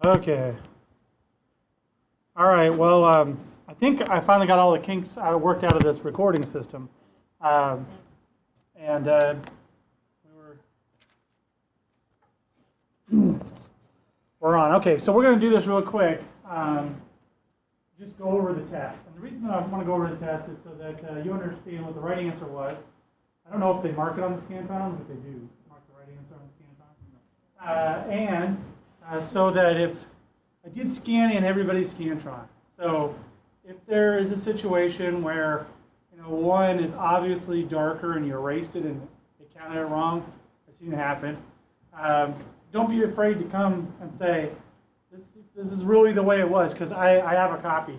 Okay. All right. Well, I think I finally got all the kinks worked out of this recording system, and we're on. Okay. So we're going to do this real quick. Just go over the test. And the reason that I want to go over the test is so that you understand what the right answer was. I don't know if they mark it on the scan file, but they do mark the right answer on the scan file. So that if I did scan in everybody's Scantron. So if there is a situation where one is obviously darker and you erased it and they counted it wrong, I've seen it happen. Don't be afraid to come and say, this is really the way it was, because I have a copy,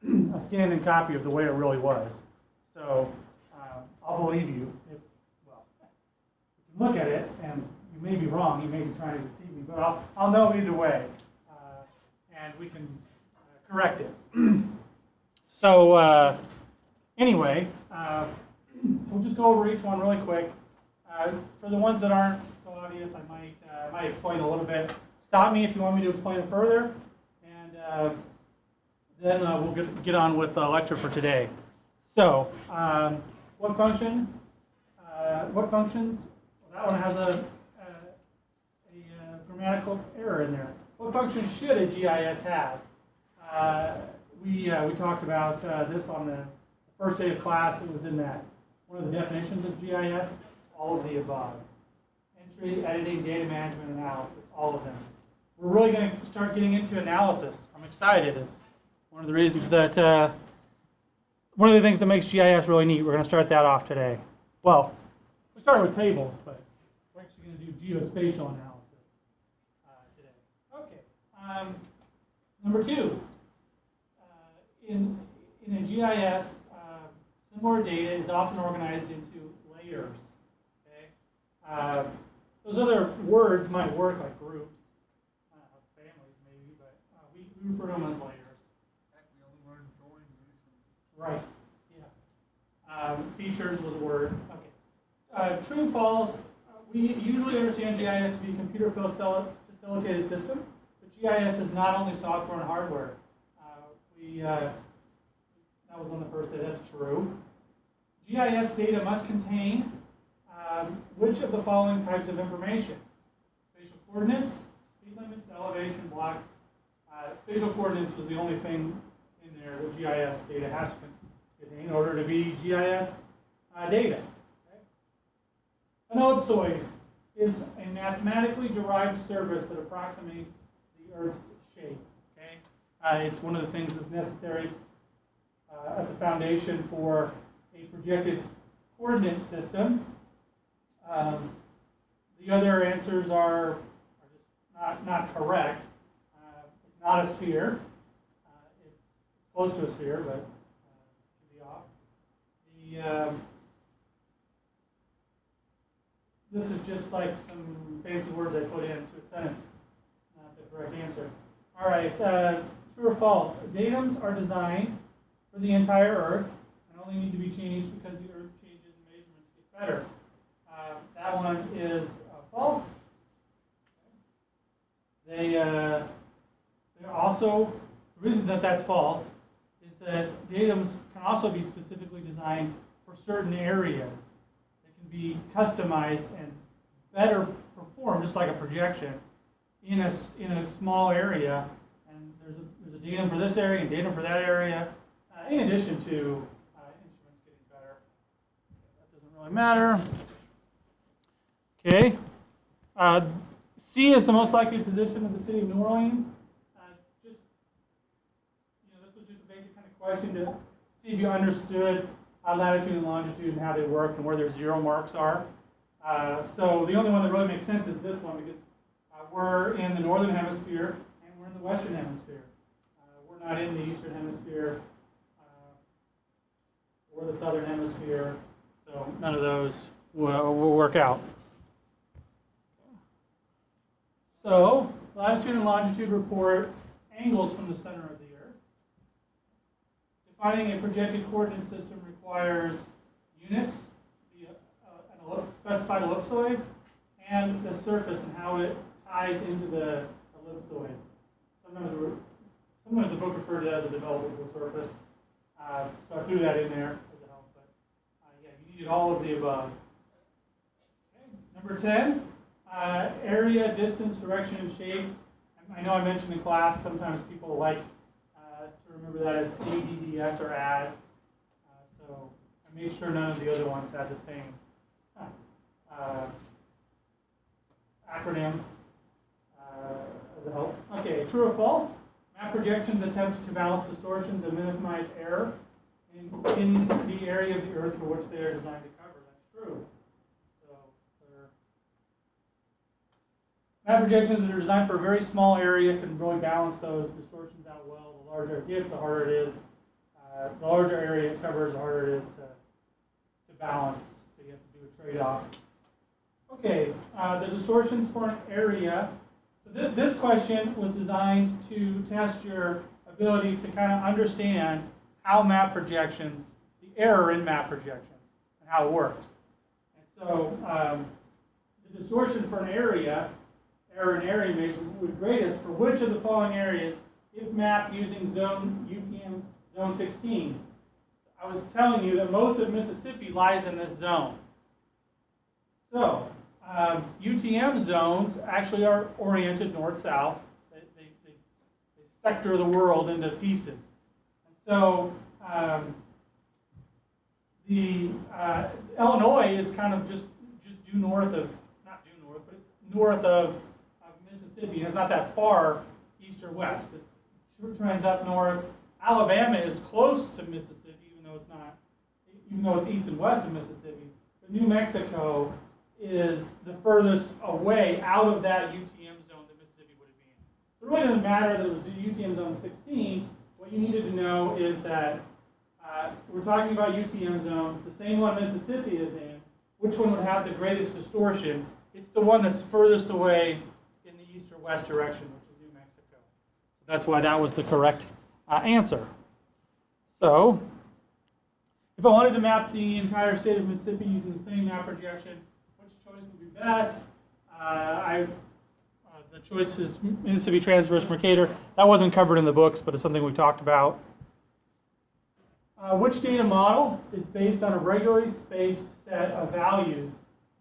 a scanned in copy of the way it really was. So I'll believe you. You can look at it and you may be wrong, you may be trying to deceive me, but I'll know either way. And we can correct it. So anyway, we'll just go over each one really quick. For the ones that aren't so obvious, I might explain a little bit. Stop me if you want me to explain it further, and then we'll get on with the lecture for today. So, what functions? Well, that one has a grammatical error in there. What function should a GIS have? We talked about this on the first day of class. It was in that one of the definitions of GIS. All of the above: entry, editing, data management, analysis. All of them. We're really going to start getting into analysis. I'm excited. It's one of the reasons that one of the things that makes GIS really neat. We're going to start that off today. Well, we started with tables, but we're actually going to do geospatial analysis today. Okay. Number two, in a GIS, similar data is often organized into layers. Okay. Those other words might work like groups. Families maybe, but we refer to them as layers. Heck, we only learned drawings recently. Right, yeah. Features was a word. Okay. True, false. We usually understand GIS to be a computer facilitated system, but GIS is not only software and hardware. That was on the first day, that's true. GIS data must contain which of the following types of information? Spatial coordinates, speed limits, elevation, blocks. Spatial coordinates was the only thing in there that GIS data has to contain in order to be GIS data. Okay? An ellipsoid is a mathematically derived surface that approximates the Earth's shape. Okay? It's one of the things that's necessary as a foundation for a projected coordinate system. The other answers are just not correct. It's not a sphere. It's close to a sphere, but it should be off. This is just like some fancy words I put into a sentence. Not the correct answer. All right, true or false? Datums are designed for the entire Earth and only need to be changed because the Earth changes and measurements get better. That one is false. They're also, the reason that that's false is that datums can also be specifically designed for certain areas. They can be customized and better performed, just like a projection, in a small area. And there's a datum for this area and datum for that area, in addition to instruments getting better. That doesn't really matter. Okay. C is the most likely position of the city of New Orleans. This was just a basic kind of question to see if you understood latitude and longitude and how they work and where their zero marks are. So the only one that really makes sense is this one, because we're in the northern hemisphere and we're in the western hemisphere. We're not in the eastern hemisphere or the southern hemisphere, so none of those will work out. So, latitude and longitude report angles from the center of the Earth. Defining a projected coordinate system requires units, a specified ellipsoid, and the surface and how it ties into the ellipsoid. Sometimes the book referred to it as a developable surface. So I threw that in there as a help. But yeah, you needed all of the above. Okay. Number 10, area, distance, direction, and shape. I know I mentioned in class sometimes people like to remember that as ADDS or ADS. So I made sure none of the other ones had the same acronym as a help. Okay, true or false? Map projections attempt to balance distortions and minimize error in the area of the Earth for which they are designed to cover. That's true. So, map projections that are designed for a very small area can really balance those distortions out well. The larger it gets, the harder it is. The larger area it covers, the harder it is to balance. So you have to do a trade-off. Okay, the distortions for an area. So this question was designed to test your ability to kind of understand how map projections, the error in map projections, and how it works. And so the distortion for an area, error in area measurement, would grade us for which of the following areas, if mapped using zone UTM zone 16. I was telling you that most of Mississippi lies in this zone. So UTM zones actually are oriented north-south. They sector the world into pieces. And so Illinois is kind of just due north of, not due north, but it's north of Mississippi. And it's not that far east or west. It sure trends up north. Alabama is close to Mississippi, even though it's east and west of Mississippi. But New Mexico is the furthest away out of that UTM zone that Mississippi would be in. So it really doesn't matter that it was the UTM zone 16. What you needed to know is that we're talking about UTM zones. The same one Mississippi is in. Which one would have the greatest distortion? It's the one that's furthest away in the east or west direction, which is New Mexico. So that's why that was the correct answer. So if I wanted to map the entire state of Mississippi using the same map projection, choice would be best. The choice is Mississippi Transverse Mercator. That wasn't covered in the books, but it's something we talked about. Which data model is based on a regularly spaced set of values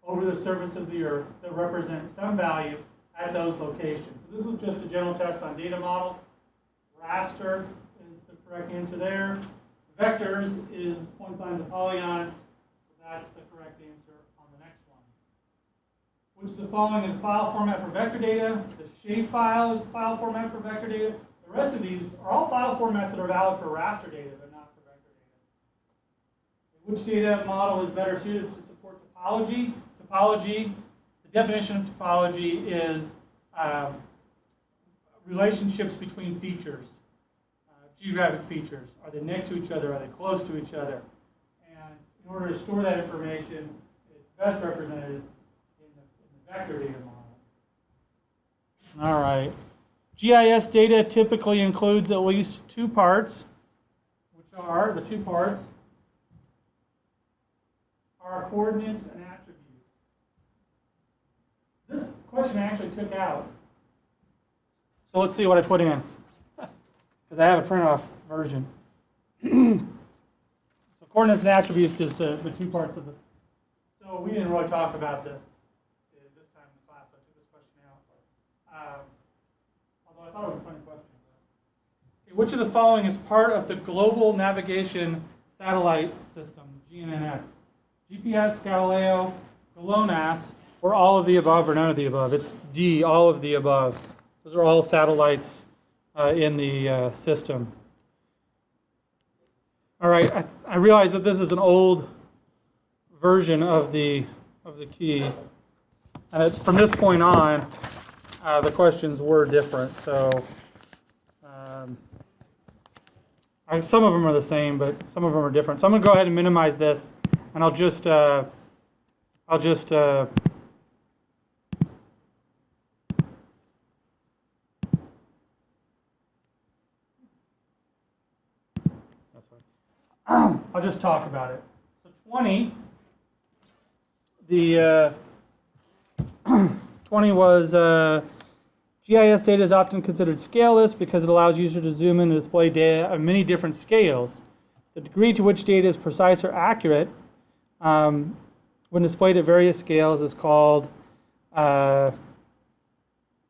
over the surface of the Earth that represent some value at those locations? So this was just a general test on data models. Raster is the correct answer there. Vectors is points, lines, and polygons. So that's the correct answer on the next one. Which of the following is file format for vector data? The shapefile is file format for vector data. The rest of these are all file formats that are valid for raster data, but not for vector data. Which data model is better suited to support topology? Topology, the definition of topology is relationships between features, geographic features. Are they next to each other? Are they close to each other? And in order to store that information, it's best represented vector data model. All right. GIS data typically includes at least two parts, which are the two parts are coordinates and attributes. This question I actually took out. So let's see what I put in, because I have a print-off version. So coordinates and attributes is the two parts of the. So we didn't really talk about this. Although I thought it was a funny question. Okay, which of the following is part of the Global Navigation Satellite System, GNSS? GPS, Galileo, GLONASS, or all of the above or none of the above? It's D, all of the above. Those are all satellites in the system. All right, I realize that this is an old version of the key. From this point on, the questions were different, so some of them are the same, but some of them are different. So I'm going to go ahead and minimize this, and I'll just that's right. I'll just talk about it. So 20, the 20 was GIS data is often considered scaleless because it allows users to zoom in and display data of many different scales. The degree to which data is precise or accurate when displayed at various scales is called, the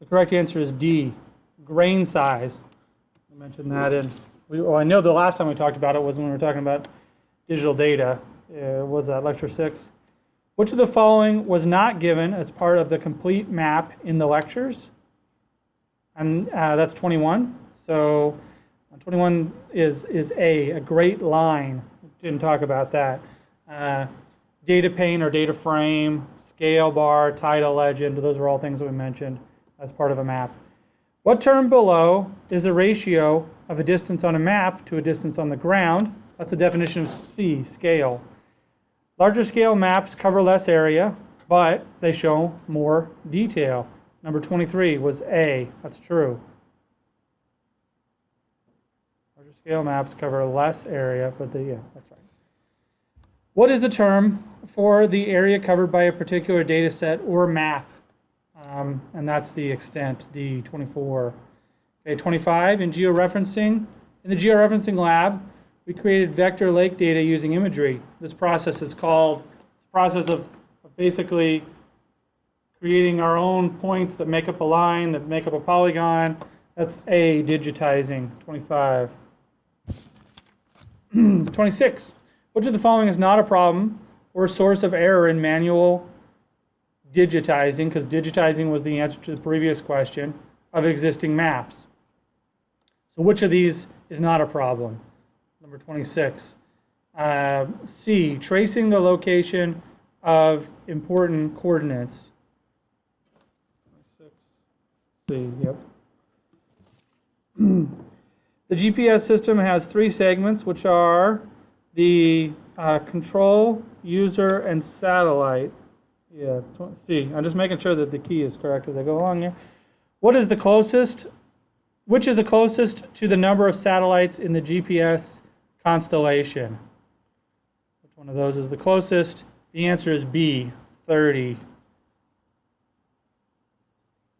correct answer is D, grain size. I mentioned that I know the last time we talked about it was when we were talking about digital data. Was that lecture 6? Which of the following was not given as part of the complete map in the lectures? And that's 21. So 21 is a great line. Didn't talk about that. Data pane or data frame, scale bar, title legend, those are all things that we mentioned as part of a map. What term below is the ratio of a distance on a map to a distance on the ground? That's the definition of C, scale. Larger scale maps cover less area, but they show more detail. Number 23 was A. That's true. Larger scale maps cover less area, but yeah, that's right. What is the term for the area covered by a particular data set or map? And that's the extent, D, 24. Okay, 25, in georeferencing. In the georeferencing lab, we created vector lake data using imagery. This process is called the process of basically creating our own points that make up a line, that make up a polygon. That's A, digitizing, 25. 26, which of the following is not a problem or a source of error in manual digitizing, because digitizing was the answer to the previous question, of existing maps. So which of these is not a problem? Number 26. C, tracing the location of important coordinates. 26. C, yep. The GPS system has 3 segments, which are the control, user, and satellite. Yeah, C. I'm just making sure that the key is correct as I go along here. Which is the closest to the number of satellites in the GPS constellation? Which one of those is the closest? The answer is B, 30.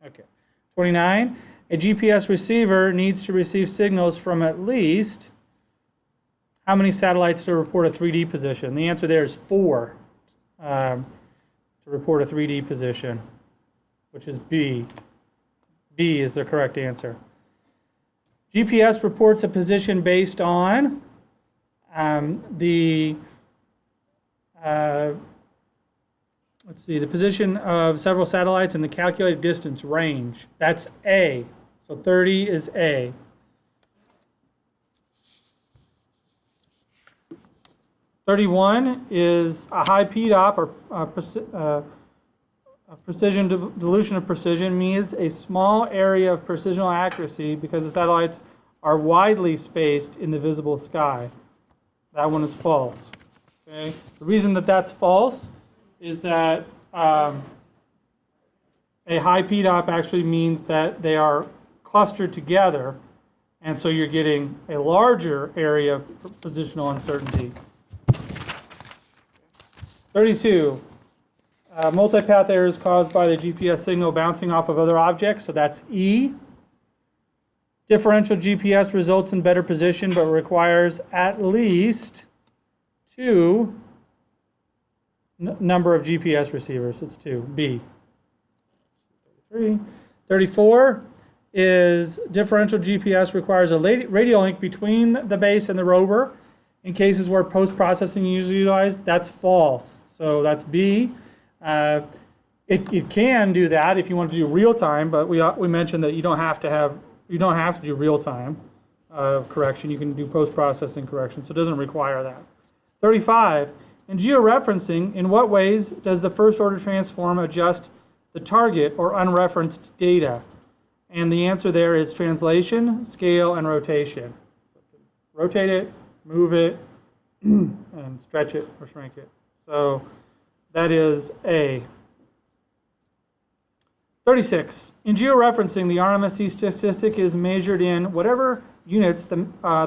Okay. 29. A GPS receiver needs to receive signals from at least how many satellites to report a 3D position? The answer there is 4. To report a 3D position, which is B. B is the correct answer. GPS reports a position based on the position of several satellites and the calculated distance range. That's A. So 30 is A. (31) is a high PDOP, or precision dilution of precision, means a small area of precisional accuracy because the satellites are widely spaced in the visible sky. That one is false. Okay. The reason that that's false is that a high PDOP actually means that they are clustered together, and so you're getting a larger area of positional uncertainty. 32. Multipath error is caused by the GPS signal bouncing off of other objects, so that's E. Differential GPS results in better position, but requires at least 2 number of GPS receivers. It's 2, B. 33. 34 is differential GPS requires a radio link between the base and the rover. In cases where post-processing is utilized, that's false. So that's B. It can do that if you want to do real time, but we mentioned that you don't have to do real time correction. You can do post-processing correction, so it doesn't require that. 35. In georeferencing, in what ways does the first order transform adjust the target or unreferenced data? And the answer there is translation, scale, and rotation. So rotate it, move it, and stretch it or shrink it. So that is A. 36. In georeferencing, the RMSE statistic is measured in whatever units the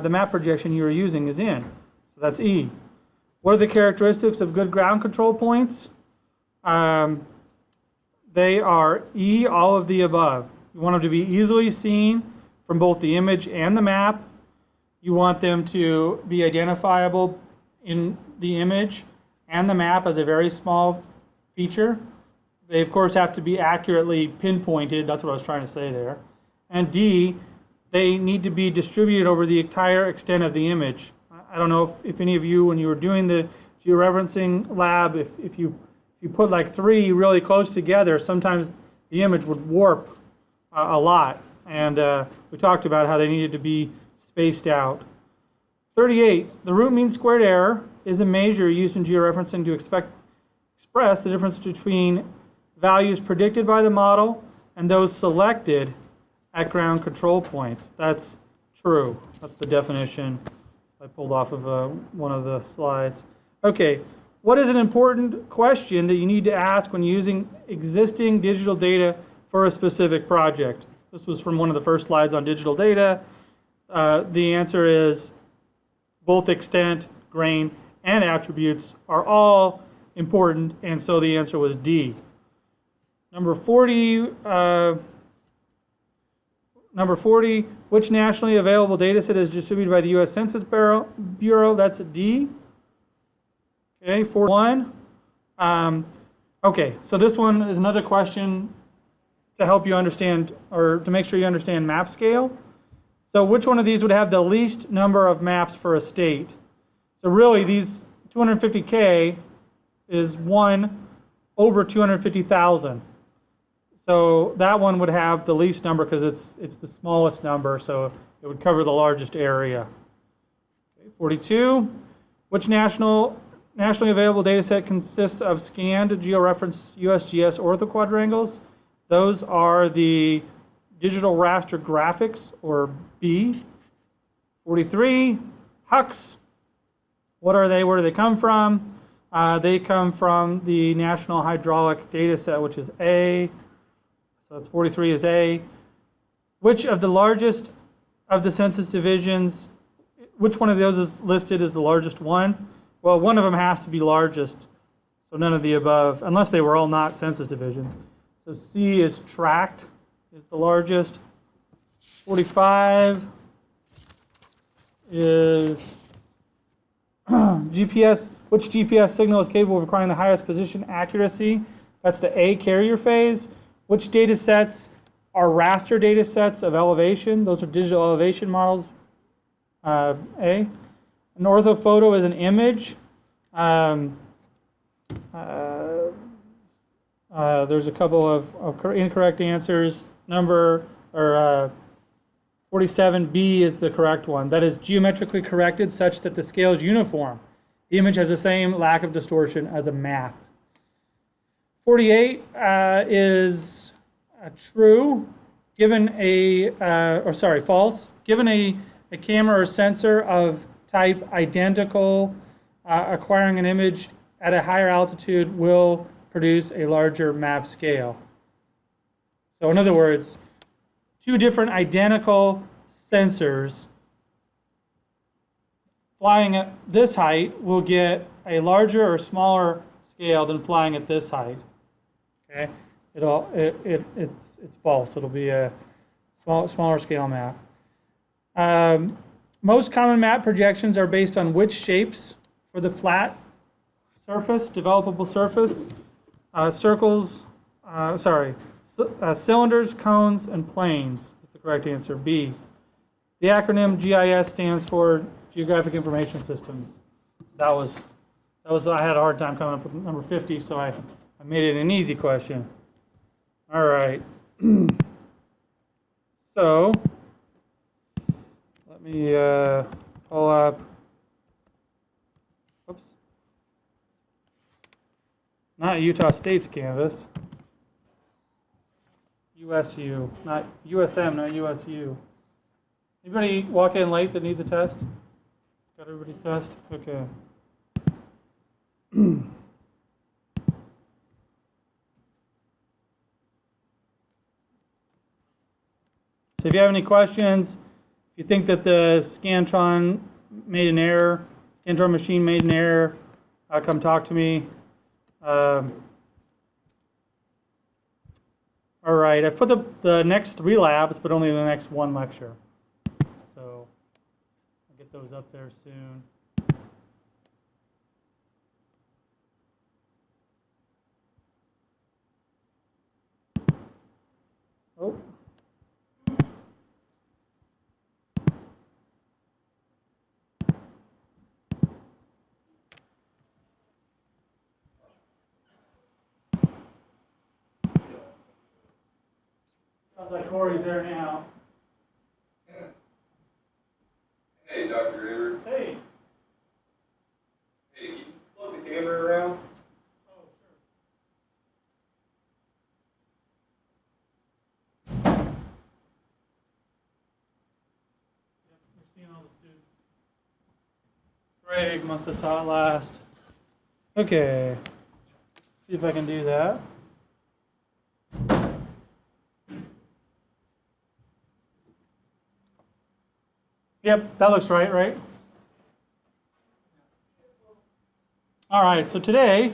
map projection you are using is in. So that's E. What are the characteristics of good ground control points? They are E, all of the above. You want them to be easily seen from both the image and the map. You want them to be identifiable in the image and the map as a very small feature. They, of course, have to be accurately pinpointed. That's what I was trying to say there. And D, they need to be distributed over the entire extent of the image. I don't know if any of you, when you were doing the georeferencing lab, if you put like 3 really close together, sometimes the image would warp a lot. And we talked about how they needed to be spaced out. 38, the root mean squared error is a measure used in georeferencing to express the difference between values predicted by the model and those selected at ground control points. That's true. That's the definition I pulled off of one of the slides. Okay, what is an important question that you need to ask when using existing digital data for a specific project? This was from one of the first slides on digital data. The answer is both extent, grain, and attributes are all important, and so the answer was D. Number 40, which nationally available data set is distributed by the U.S. Census Bureau? That's D. Okay, 41. Okay, so this one is another question to help you understand, or to make sure you understand map scale. So which one of these would have the least number of maps for a state? So really, these 250K is 1 over 250,000. So that one would have the least number because it's the smallest number, so it would cover the largest area. Okay, 42. Which nationally available data set consists of scanned georeferenced USGS orthoquadrangles? Those are the digital raster graphics, or B. 43. HUCs. What are they? Where do they come from? They come from the National Hydraulic Data Set, which is A. So it's 43 is A. Which of the largest of the census divisions, which one of those is listed as the largest one? Well, one of them has to be largest, so none of the above, unless they were all not census divisions. So C is tract, is the largest. 45 is GPS. Which GPS signal is capable of requiring the highest position accuracy? That's the A, carrier phase. Which data sets are raster data sets of elevation? Those are digital elevation models. A. An orthophoto is an image. There's a couple of incorrect answers. 47B is the correct one. That is geometrically corrected such that the scale is uniform. The image has the same lack of distortion as a map. 48 is true. Given false. Given a camera or sensor of type identical, acquiring an image at a higher altitude will produce a larger map scale. So in other words, 2 different identical sensors flying at this height will get a larger or smaller scale than flying at this height. Okay, it's false. It'll be a smaller scale map. Most common map projections are based on which shapes for the flat surface, developable surface? Cylinders, cones, and planes is the correct answer. B. The acronym GIS stands for Geographic Information Systems. That was I had a hard time coming up with number 50, so I made it an easy question. All right. So let me pull up. Whoops. Not Utah State's canvas. USU, not USM, not USU. Anybody walk in late that needs a test? Got everybody's test? Okay. So if you have any questions, if you think that the Scantron made an error, Scantron machine made an error, come talk to me. All All right, I've put the next 3 labs, but only the next 1 lecture. So I'll get those up there soon. Oh. Sounds like Corey's there now. Hey, Dr. Graver. Hey. Hey, can you plug the camera around? Oh, sure. Yep, we're seeing all the students. Greg must have taught last. Okay. See if I can do that. Yep, that looks right? All right, so today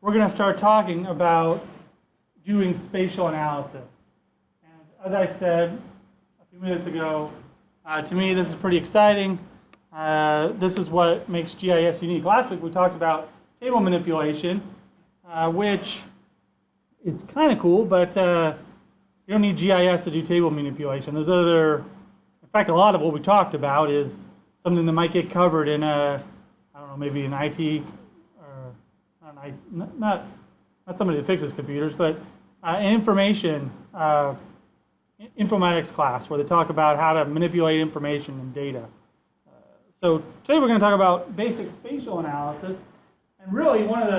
we're going to start talking about doing spatial analysis. And as I said a few minutes ago, to me this is pretty exciting. This is what makes GIS unique. Last week we talked about table manipulation, which is kind of cool, but you don't need GIS to do table manipulation. There's other, in fact, a lot of what we talked about is something that might get covered in a, I don't know, maybe an IT, or not somebody that fixes computers, but an informatics class where they talk about how to manipulate information and data. So today we're going to talk about basic spatial analysis, and really one of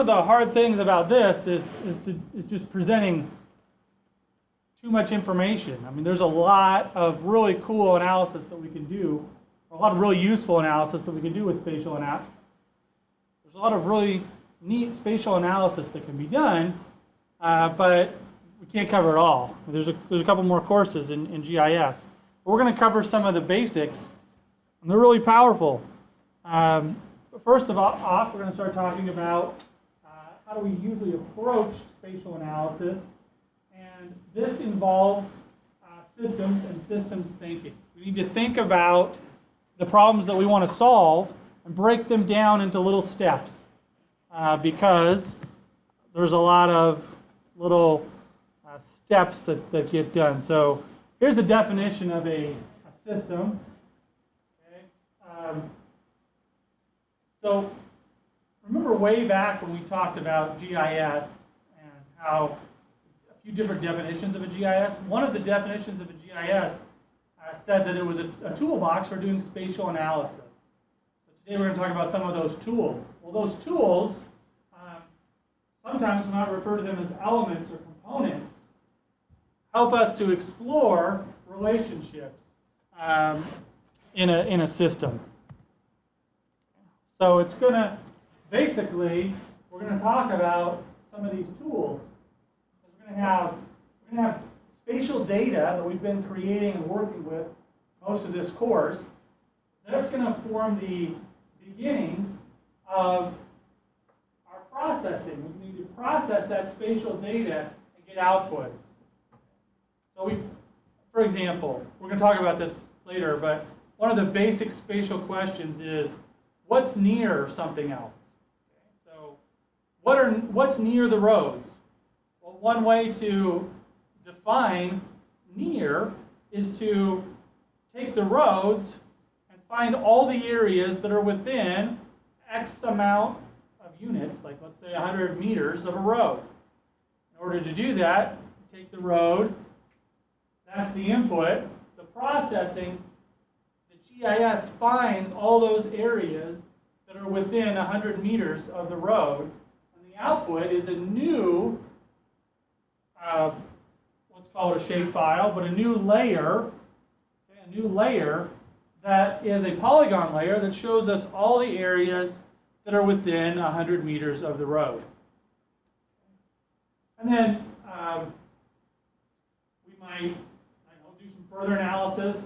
the hard things about this is just presenting too much information. I mean, there's a lot of really cool analysis that we can do, a lot of really useful analysis that we can do with spatial analysis. There's a lot of really neat spatial analysis that can be done, but we can't cover it all. There's a couple more courses in GIS. But we're going to cover some of the basics, and they're really powerful. But first of all, we're going to start talking about how do we usually approach spatial analysis. And this involves systems and systems thinking. We need to think about the problems that we want to solve and break them down into little steps, because there's a lot of little steps that get done. So here's a definition of a system. Okay. So remember way back when we talked about GIS and how a few different definitions of a GIS. One of the definitions of a GIS said that it was a toolbox for doing spatial analysis. So today we're going to talk about some of those tools. Well, those tools, sometimes when I refer to them as elements or components, help us to explore relationships in a system. So it's going to, basically, we're going to talk about some of these tools. We're going to have spatial data that we've been creating and working with most of this course. That's going to form the beginnings of our processing. We need to process that spatial data and get outputs. So for example, we're going to talk about this later, but one of the basic spatial questions is, what's near something else? Okay, so what's near the roads? Well, one way to define near is to take the roads and find all the areas that are within X amount of units, like let's say 100 meters of a road. In order to do that, take the road, that's the input, the processing, the GIS finds all those areas that are within 100 meters of the road, and the output is a new, let's call it a shapefile, but a new layer that is a polygon layer that shows us all the areas that are within 100 meters of the road. And then we might do some further analysis,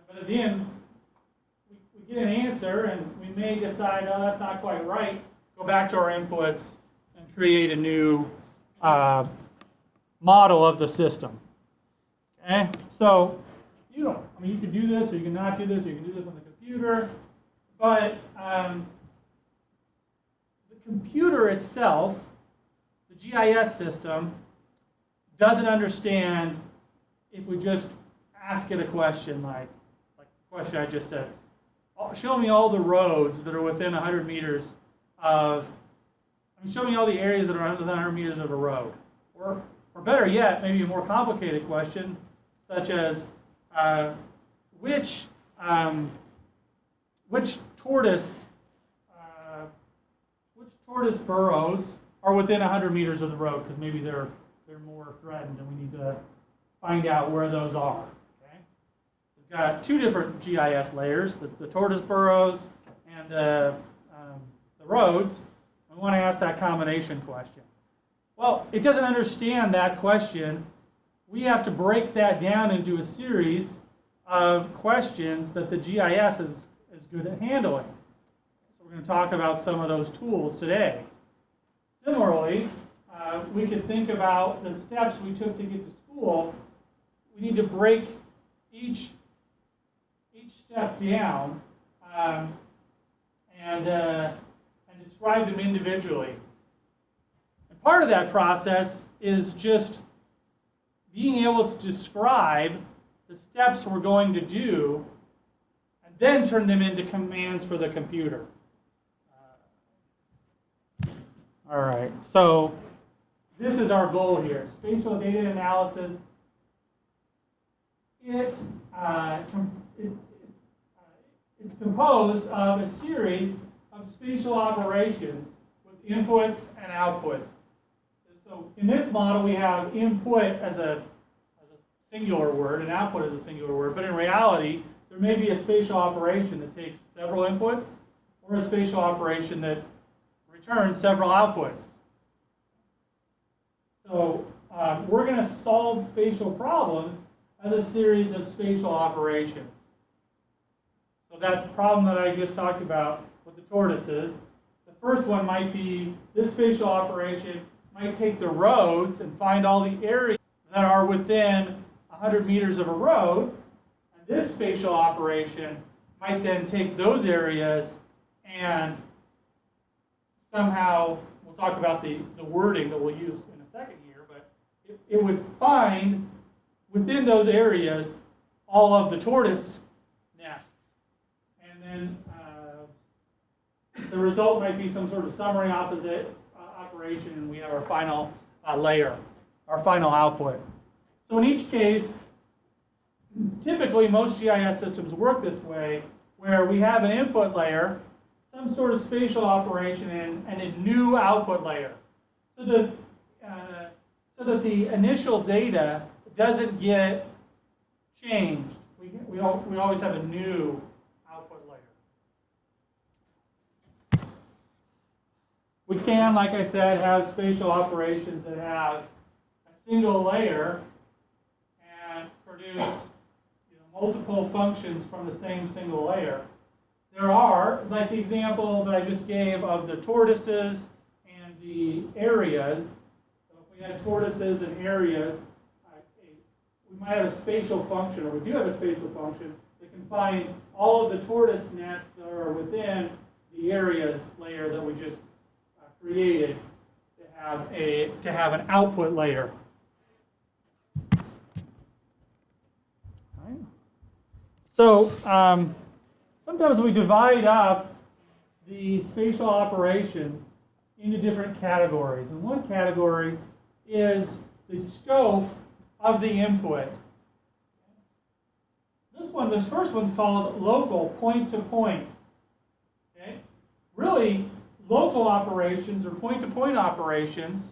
but at the end, we get an answer, and we may decide, oh, that's not quite right, go back to our inputs and create a new model of the system. Okay, so you know, I mean, you can do this, or you can not do this, or you can do this on the computer, but the computer itself, the GIS system, doesn't understand if we just ask it a question like the question I just said. Show me all the roads that are within 100 meters of, show me all the areas that are within 100 meters of a road. Or better yet, maybe a more complicated question, such as which tortoise burrows are within 100 meters of the road, because maybe they're more threatened, and we need to find out where those are. Okay, so we've got two different GIS layers: the tortoise burrows and the roads. We want to ask that combination question. Well, it doesn't understand that question. We have to break that down into a series of questions that the GIS is good at handling. So we're going to talk about some of those tools today. Similarly, we could think about the steps we took to get to school. We need to break each step down and describe them individually. And part of that process is just being able to describe the steps we're going to do and then turn them into commands for the computer. All right, so this is our goal here: spatial data analysis. It's composed of a series of spatial operations with inputs and outputs. So in this model, we have input as a singular word and output as a singular word, but in reality, there may be a spatial operation that takes several inputs, or a spatial operation that returns several outputs. So we're going to solve spatial problems as a series of spatial operations. So that problem that I just talked about with the tortoises, the first one might be this spatial operation might take the roads and find all the areas that are within 100 meters of a road, and this spatial operation might then take those areas and somehow, we'll talk about the wording that we'll use in a second here, but it would find within those areas all of the tortoise nests. And then the result might be some sort of summary operation, and we have our final layer, our final output. So in each case, typically most GIS systems work this way, where we have an input layer, some sort of spatial operation, and a new output layer, so that the initial data doesn't get changed. We always have a new output layer. We can, like I said, have spatial operations that have a single layer and produce multiple functions from the same single layer. There are, like the example that I just gave of the tortoises and the areas. So if we had tortoises and areas, we might have a spatial function, or we do have a spatial function that can find all of the tortoise nests that are within the areas layer that we just created to have an output layer. Right. So sometimes we divide up the spatial operations into different categories. And one category is the scope of the input. This first one's called local, point to point. Okay? Really, local operations or point-to-point operations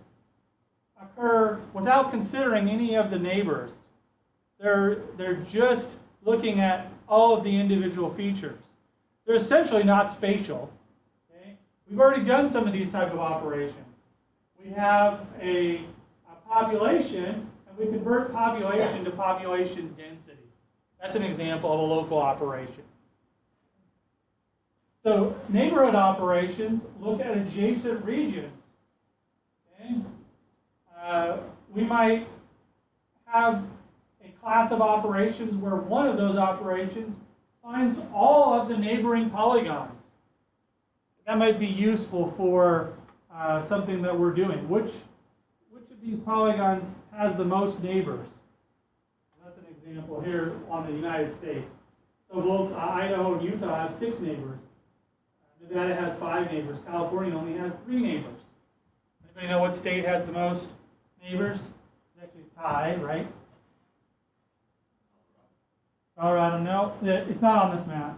occur without considering any of the neighbors. They're just looking at all of the individual features. They're essentially not spatial. Okay? We've already done some of these type of operations. We have a population, and we convert population to population density. That's an example of a local operation. So neighborhood operations look at adjacent regions. Okay? we might have a class of operations where one of those operations finds all of the neighboring polygons. That might be useful for something that we're doing. Which of these polygons has the most neighbors? That's an example here on the United States. So both Idaho and Utah have 6 neighbors. Nevada has 5 neighbors. California only has 3 neighbors. Anybody know what state has the most neighbors? It's actually a tie, right? Colorado, no, it's not on this map.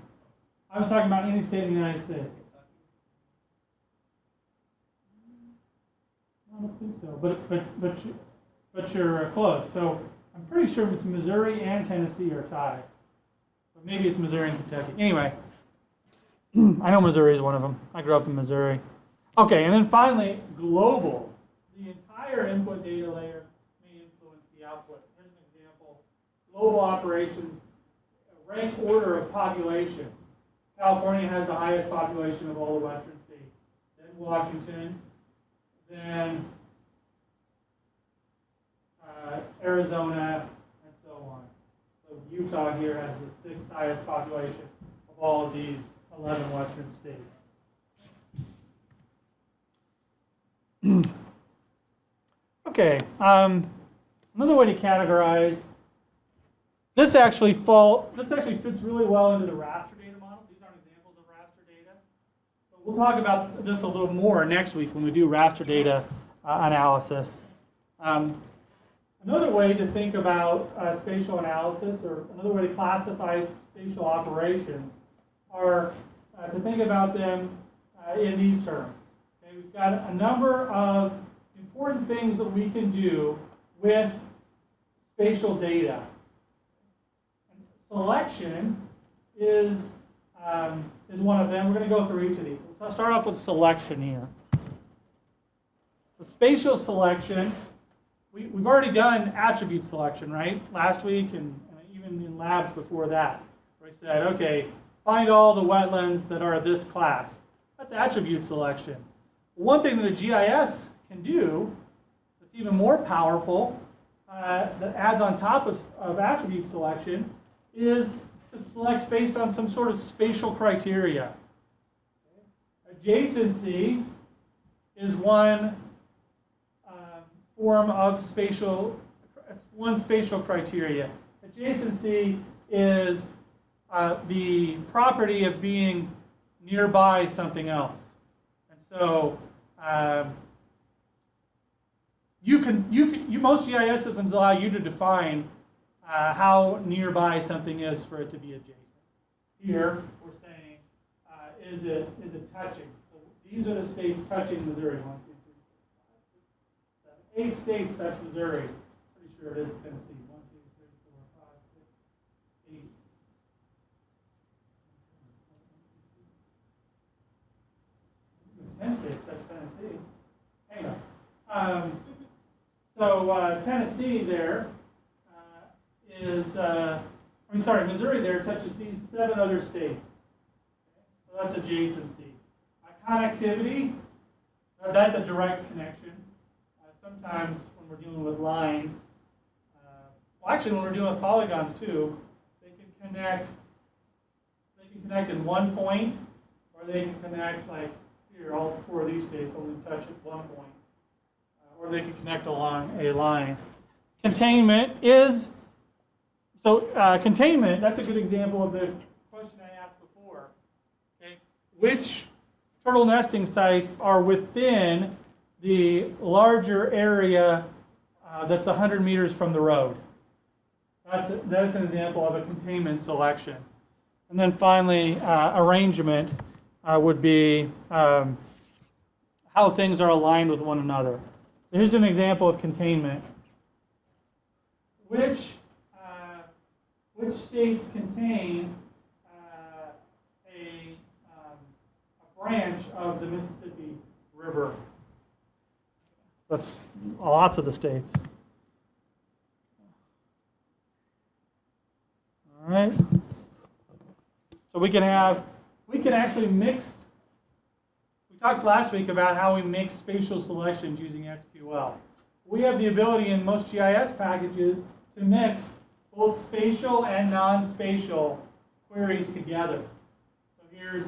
I was talking about any state in the United States. I don't think so, but you're close. So I'm pretty sure it's Missouri and Tennessee are tied, but maybe it's Missouri and Kentucky. Anyway, I know Missouri is one of them. I grew up in Missouri. Okay, and then finally, global. The entire input data layer may influence the output. Here's an example: global operations, rank order of population. California has the highest population of all the western states. Then Washington. Then Arizona, and so on. So Utah here has the 6th highest population of all of these 11 western states. Okay, another way to categorize. This actually fits really well into the raster data model. These aren't examples of raster data. We'll talk about this a little more next week when we do raster data analysis. Another way to think about spatial analysis, or another way to classify spatial operations, are to think about them in these terms. Okay, we've got a number of important things that we can do with spatial data. And selection is one of them. We're going to go through each of these. We'll start off with selection here. So spatial selection, we've already done attribute selection, right? Last week and even in labs before that, where we said, okay, find all the wetlands that are this class. That's attribute selection. One thing that a GIS can do that's even more powerful, that adds on top of attribute selection, is to select based on some sort of spatial criteria. Adjacency is one form of spatial criteria. Adjacency is the property of being nearby something else. And so most GIS systems allow you to define how nearby something is for it to be adjacent. Here we're saying, is it touching? So these are the states touching Missouri. 1, 2, 3, 4, 5, 6, 7, 8 states touch Missouri. Pretty sure it is Tennessee. 1, 2, 3, 4, 5, 6, 8. 10 states touch Tennessee. Anyway, so Tennessee there Missouri there touches these 7 other states. So that's adjacency. Connectivity, that's a direct connection. Sometimes when we're dealing with lines, well, actually when we're dealing with polygons too, they can connect in one point, or they can connect like here, all 4 of these states only touch at one point, or they can connect along a line. Containment, that's a good example of the question I asked before. Okay, which turtle nesting sites are within the larger area that's 100 meters from the road? That's an example of a containment selection. And then finally, arrangement would be how things are aligned with one another. Here's an example of containment. Which states contain a branch of the Mississippi River? That's lots of the states. All right. So we can actually mix. We talked last week about how we make spatial selections using SQL. We have the ability in most GIS packages to mix both spatial and non-spatial queries together. So here's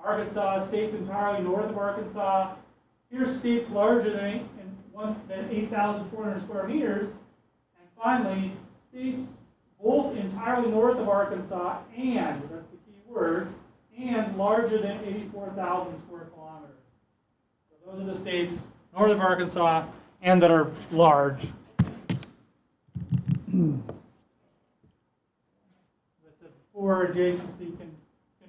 Arkansas, states entirely north of Arkansas. Here's states larger than 8,400 square meters. And finally, states both entirely north of Arkansas and, that's the key word, and larger than 84,000 square kilometers. So those are the states north of Arkansas and that are large. As I said before, adjacency can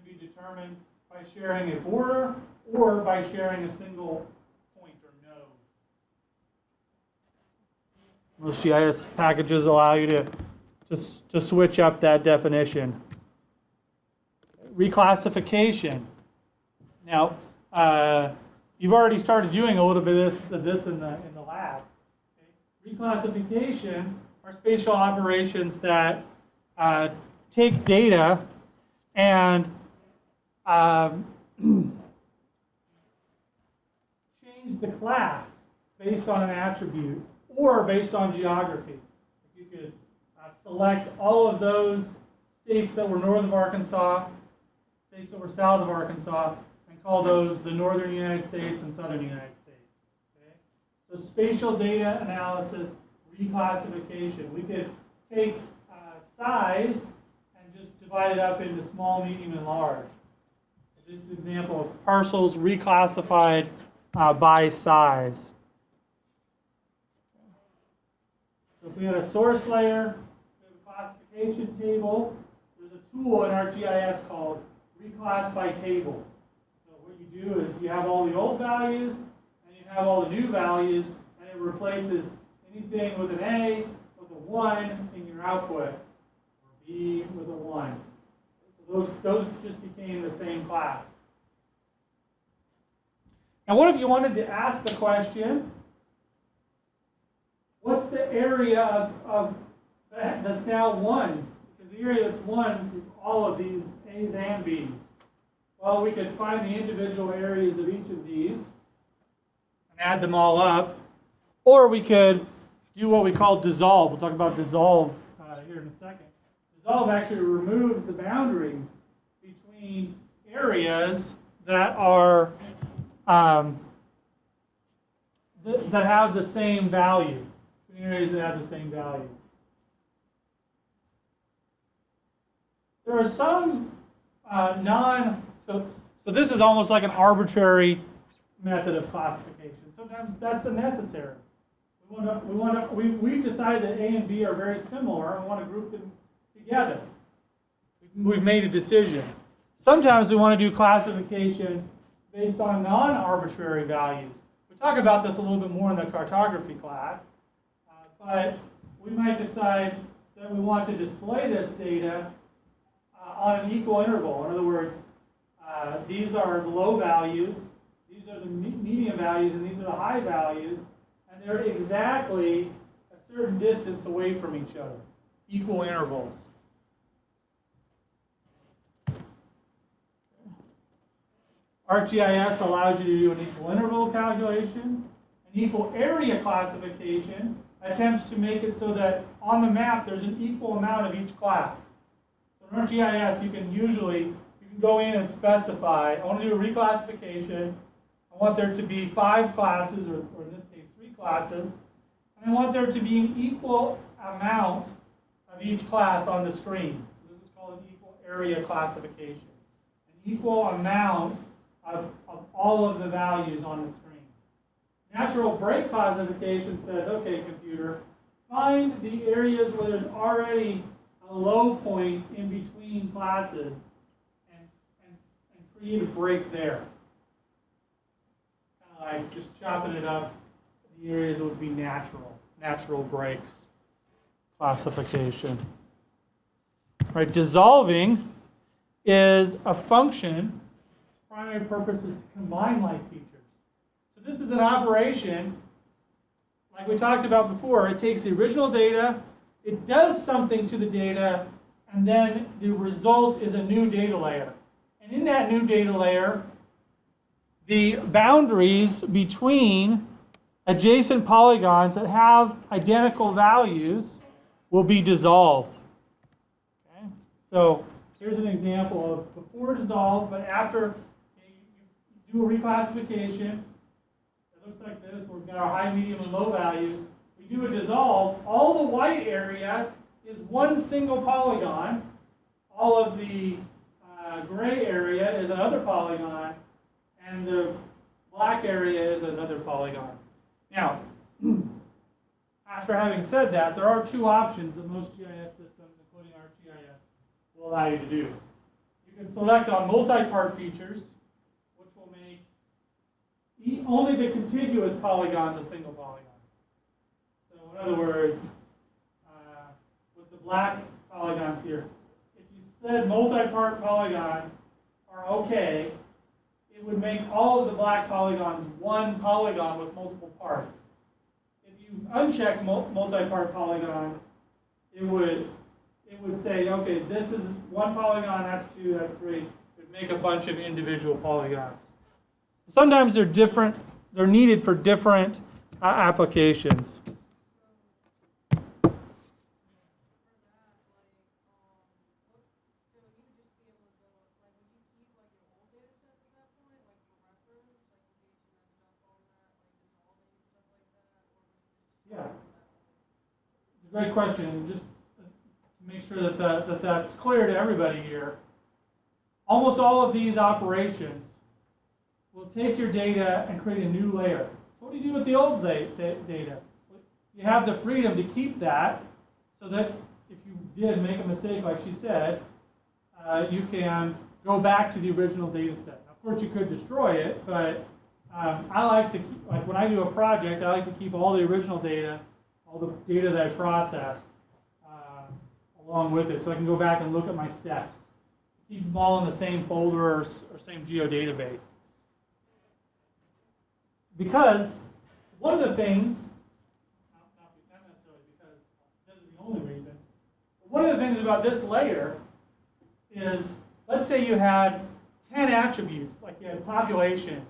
be determined by sharing a border or by sharing a single point or node. Most GIS packages allow you to switch up that definition. Reclassification. Now, you've already started doing a little bit of this in the lab. Okay? Reclassification are spatial operations that take data and change the class based on an attribute or based on geography. You could select all of those states that were north of Arkansas, states that were south of Arkansas, and call those the northern United States and southern United States. Okay? So spatial data analysis, reclassification. We could take size and just divide it up into small, medium, and large. This is an example of parcels reclassified by size. So if we had a source layer, we have a classification table, there's a tool in ArcGIS called Reclass by Table. So what you do is you have all the old values and you have all the new values, and it replaces anything with an A with a 1 in your output, or B with a 1. So those just became the same class. Now what if you wanted to ask the question, what's the area of that's now ones? Because the area that's ones is all of these A's and B's. Well, we could find the individual areas of each of these and add them all up. Or we could do what we call dissolve. We'll talk about dissolve here in a second. Dissolve actually removes the boundaries between areas that are that have the same value. Areas that have the same value. There are some so this is almost like an arbitrary method of classification. Sometimes that's unnecessary. We've decided that A and B are very similar and we want to group them together. We've made a decision. Sometimes we want to do classification based on non-arbitrary values. We'll talk about this a little bit more in the cartography class. But we might decide that we want to display this data on an equal interval. In other words, these are the low values, these are the medium values, and these are the high values, and they're exactly a certain distance away from each other, equal intervals. ArcGIS allows you to do an equal interval calculation, an equal area classification, attempts to make it so that on the map there's an equal amount of each class. So in ArcGIS you can go in and specify, I want to do a reclassification, I want there to be 5 classes, or in this case 3 classes, and I want there to be an equal amount of each class on the screen. So this is called an equal area classification. An equal amount of all of the values on the screen. Natural break classification says, okay, computer, find the areas where there's already a low point in between classes and create a break there. Kind of like just chopping it up. The areas would be natural breaks classification. Right, dissolving is a function. Primary purpose is to combine like features. So this is an operation, like we talked about before. It takes the original data, it does something to the data, and then the result is a new data layer. And in that new data layer, the boundaries between adjacent polygons that have identical values will be dissolved. Okay? So here's an example of before dissolved, but after you do a reclassification. It looks like this. We've got our high, medium, and low values. We do a dissolve. All the white area is one single polygon. All of the gray area is another polygon, and the black area is another polygon. Now, after having said that, there are two options that most GIS systems, including ArcGIS, will allow you to do. You can select on multi-part features, which will make only the contiguous polygons a single polygon. So in other words, with the black polygons here, if you said multi-part polygons are okay, it would make all of the black polygons one polygon with multiple parts. If you uncheck multi-part polygons, it would say, okay, this is one polygon, that's two, that's three. It would make a bunch of individual polygons. Sometimes they're different, they're needed for different applications. Yeah, it's a great question. Just to make sure that that's clear to everybody here. Almost all of these operations will take your data and create a new layer. So what do you do with the old data? You have the freedom to keep that so that if you did make a mistake, like she said, you can go back to the original data set. Of course, you could destroy it, but I like to keep, like when I do a project, I like to keep all the original data, all the data that I processed along with it, so I can go back and look at my steps. Keep them all in the same folder or same geodatabase. Because one of the things, not necessarily because this is the only reason, but one of the things about this layer is, let's say you had 10 attributes, like you had population.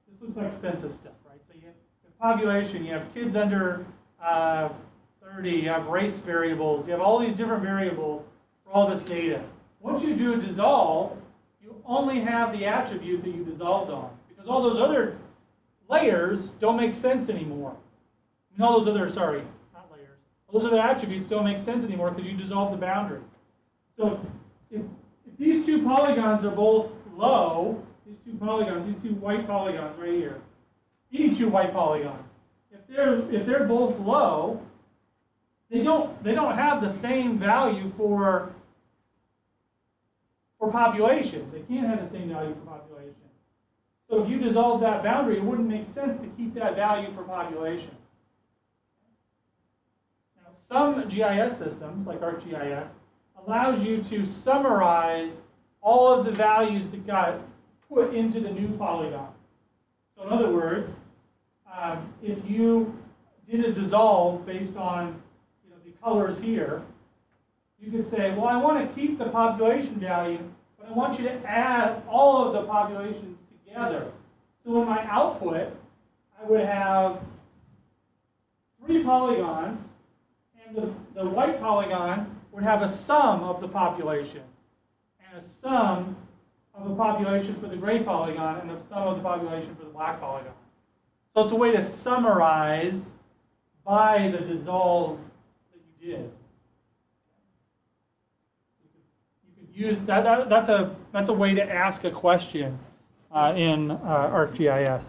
This looks like census stuff, right? So you have population, you have kids under 30, you have race variables, you have all these different variables for all this data. Once you do a dissolve, you only have the attribute that you dissolved on, because all those other layers don't make sense anymore. I mean, all those other, sorry, not layers. All those other attributes don't make sense anymore because you dissolved the boundary. So if these two polygons are both low, these two polygons, these two white polygons right here, any two white polygons, if they're both low, they don't have the same value for population. They can't have the same value for population. So if you dissolve that boundary, it wouldn't make sense to keep that value for population. Now, some GIS systems, like ArcGIS, allows you to summarize all of the values that got put into the new polygon. So in other words, if you did a dissolve based on the colors here, you could say, well, I want to keep the population value, but I want you to add all of the populations together. So in my output, I would have 3 polygons, and the white polygon would have a sum of the population, and a sum of the population for the gray polygon, and a sum of the population for the black polygon. So it's a way to summarize by the dissolve that you did. You could use that. That's a way to ask a question in ArcGIS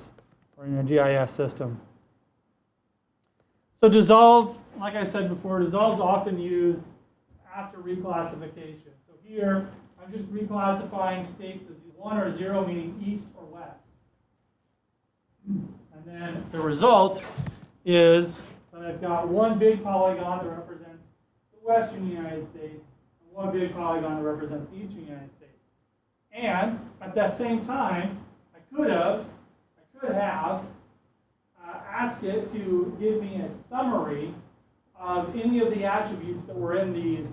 or in a GIS system. So dissolve, like I said before, dissolve is often used after reclassification. So here, I'm just reclassifying states as 1 or 0, meaning east or west. And then the result is that I've got one big polygon that represents the western United States, and one big polygon that represents the eastern United States. And at that same time, I could have asked it to give me a summary of any of the attributes that were in these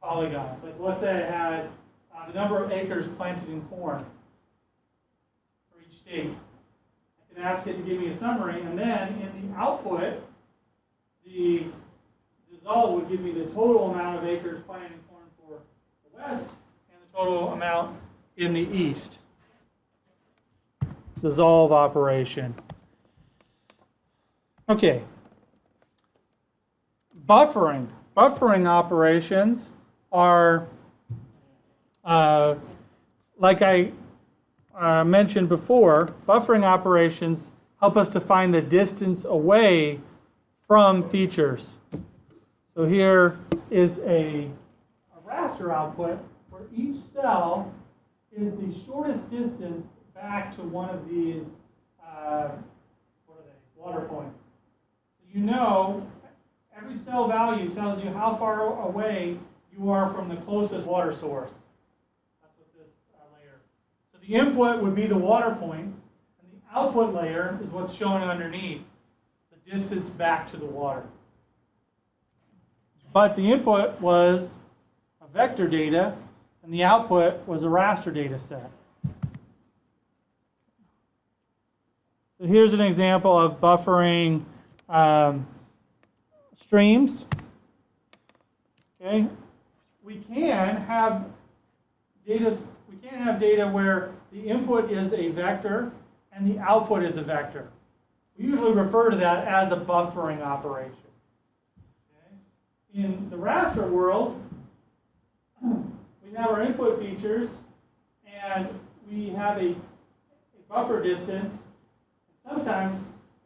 polygons. Like let's say I had the number of acres planted in corn for each state. I can ask it to give me a summary, and then in the output, the dissolve would give me the total amount of acres planted in corn for the west and the total amount in the east. Dissolve operation. Okay. Buffering. Buffering operations are, like I mentioned before, buffering operations help us to find the distance away from features. So here is a raster output where each cell is the shortest distance back to one of these, what are they, water points. So you know, every cell value tells you how far away you are from the closest water source. That's what this layer. So the input would be the water points, and the output layer is what's shown underneath, the distance back to the water. But the input was a vector data, and the output was a raster data set. So here's an example of buffering streams. Okay, we can have data where the input is a vector and the output is a vector. We usually refer to that as a buffering operation. Okay? In the raster world, we have our input features and we have a buffer distance. Sometimes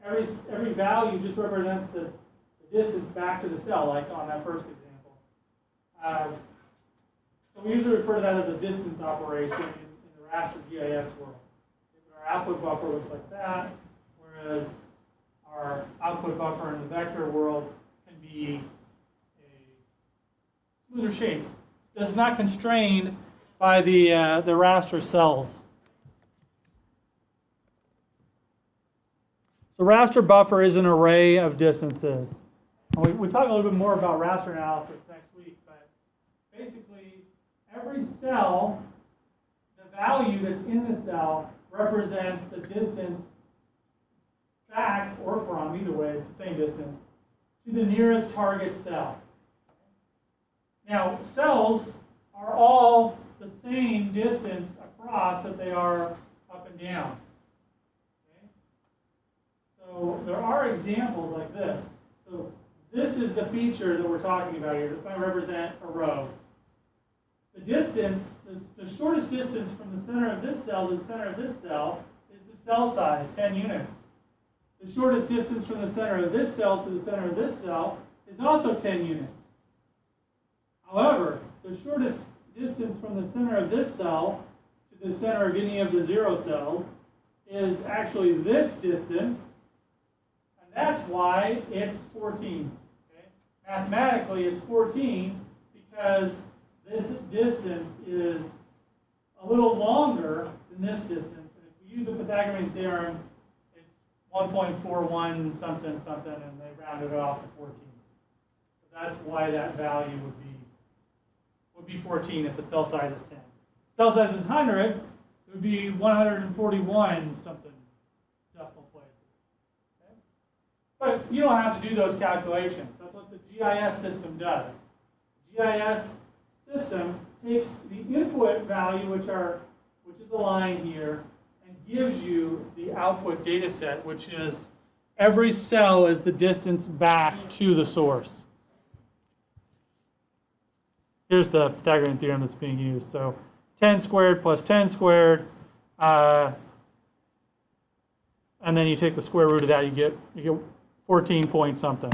every value just represents the distance back to the cell, like on that first example. So we usually refer to that as a distance operation in the raster GIS world. Our output buffer looks like that, whereas our output buffer in the vector world can be a smoother shape. It's not constrained by the raster cells. So raster buffer is an array of distances. We talk a little bit more about raster analysis next week, but basically every cell, the value that's in the cell represents the distance back or from, either way, it's the same distance, to the nearest target cell. Now, cells are all the same distance across that they are up and down. Okay? So there are examples like this. So this is the feature that we're talking about here. This might represent a row. The distance, the shortest distance from the center of this cell to the center of this cell is the cell size, 10 units. The shortest distance from the center of this cell to the center of this cell is also 10 units. However, the shortest distance from the center of this cell to the center of any of the 0 cells is actually this distance, and that's why it's 14. Okay? Mathematically, it's 14 because this distance is a little longer than this distance. And if we use the Pythagorean theorem, it's 1.41 something something, and they rounded it off to 14. So that's why that value would be 14 if the cell size is 10. Cell size is 100, it would be 141 something decimal places. Okay? But you don't have to do those calculations. That's what the GIS system does. The GIS system takes the input value, which is a line here, and gives you the output data set, which is every cell is the distance back to the source. Here's the Pythagorean theorem that's being used. So 10 squared plus 10 squared, and then you take the square root of that, you get 14 point something.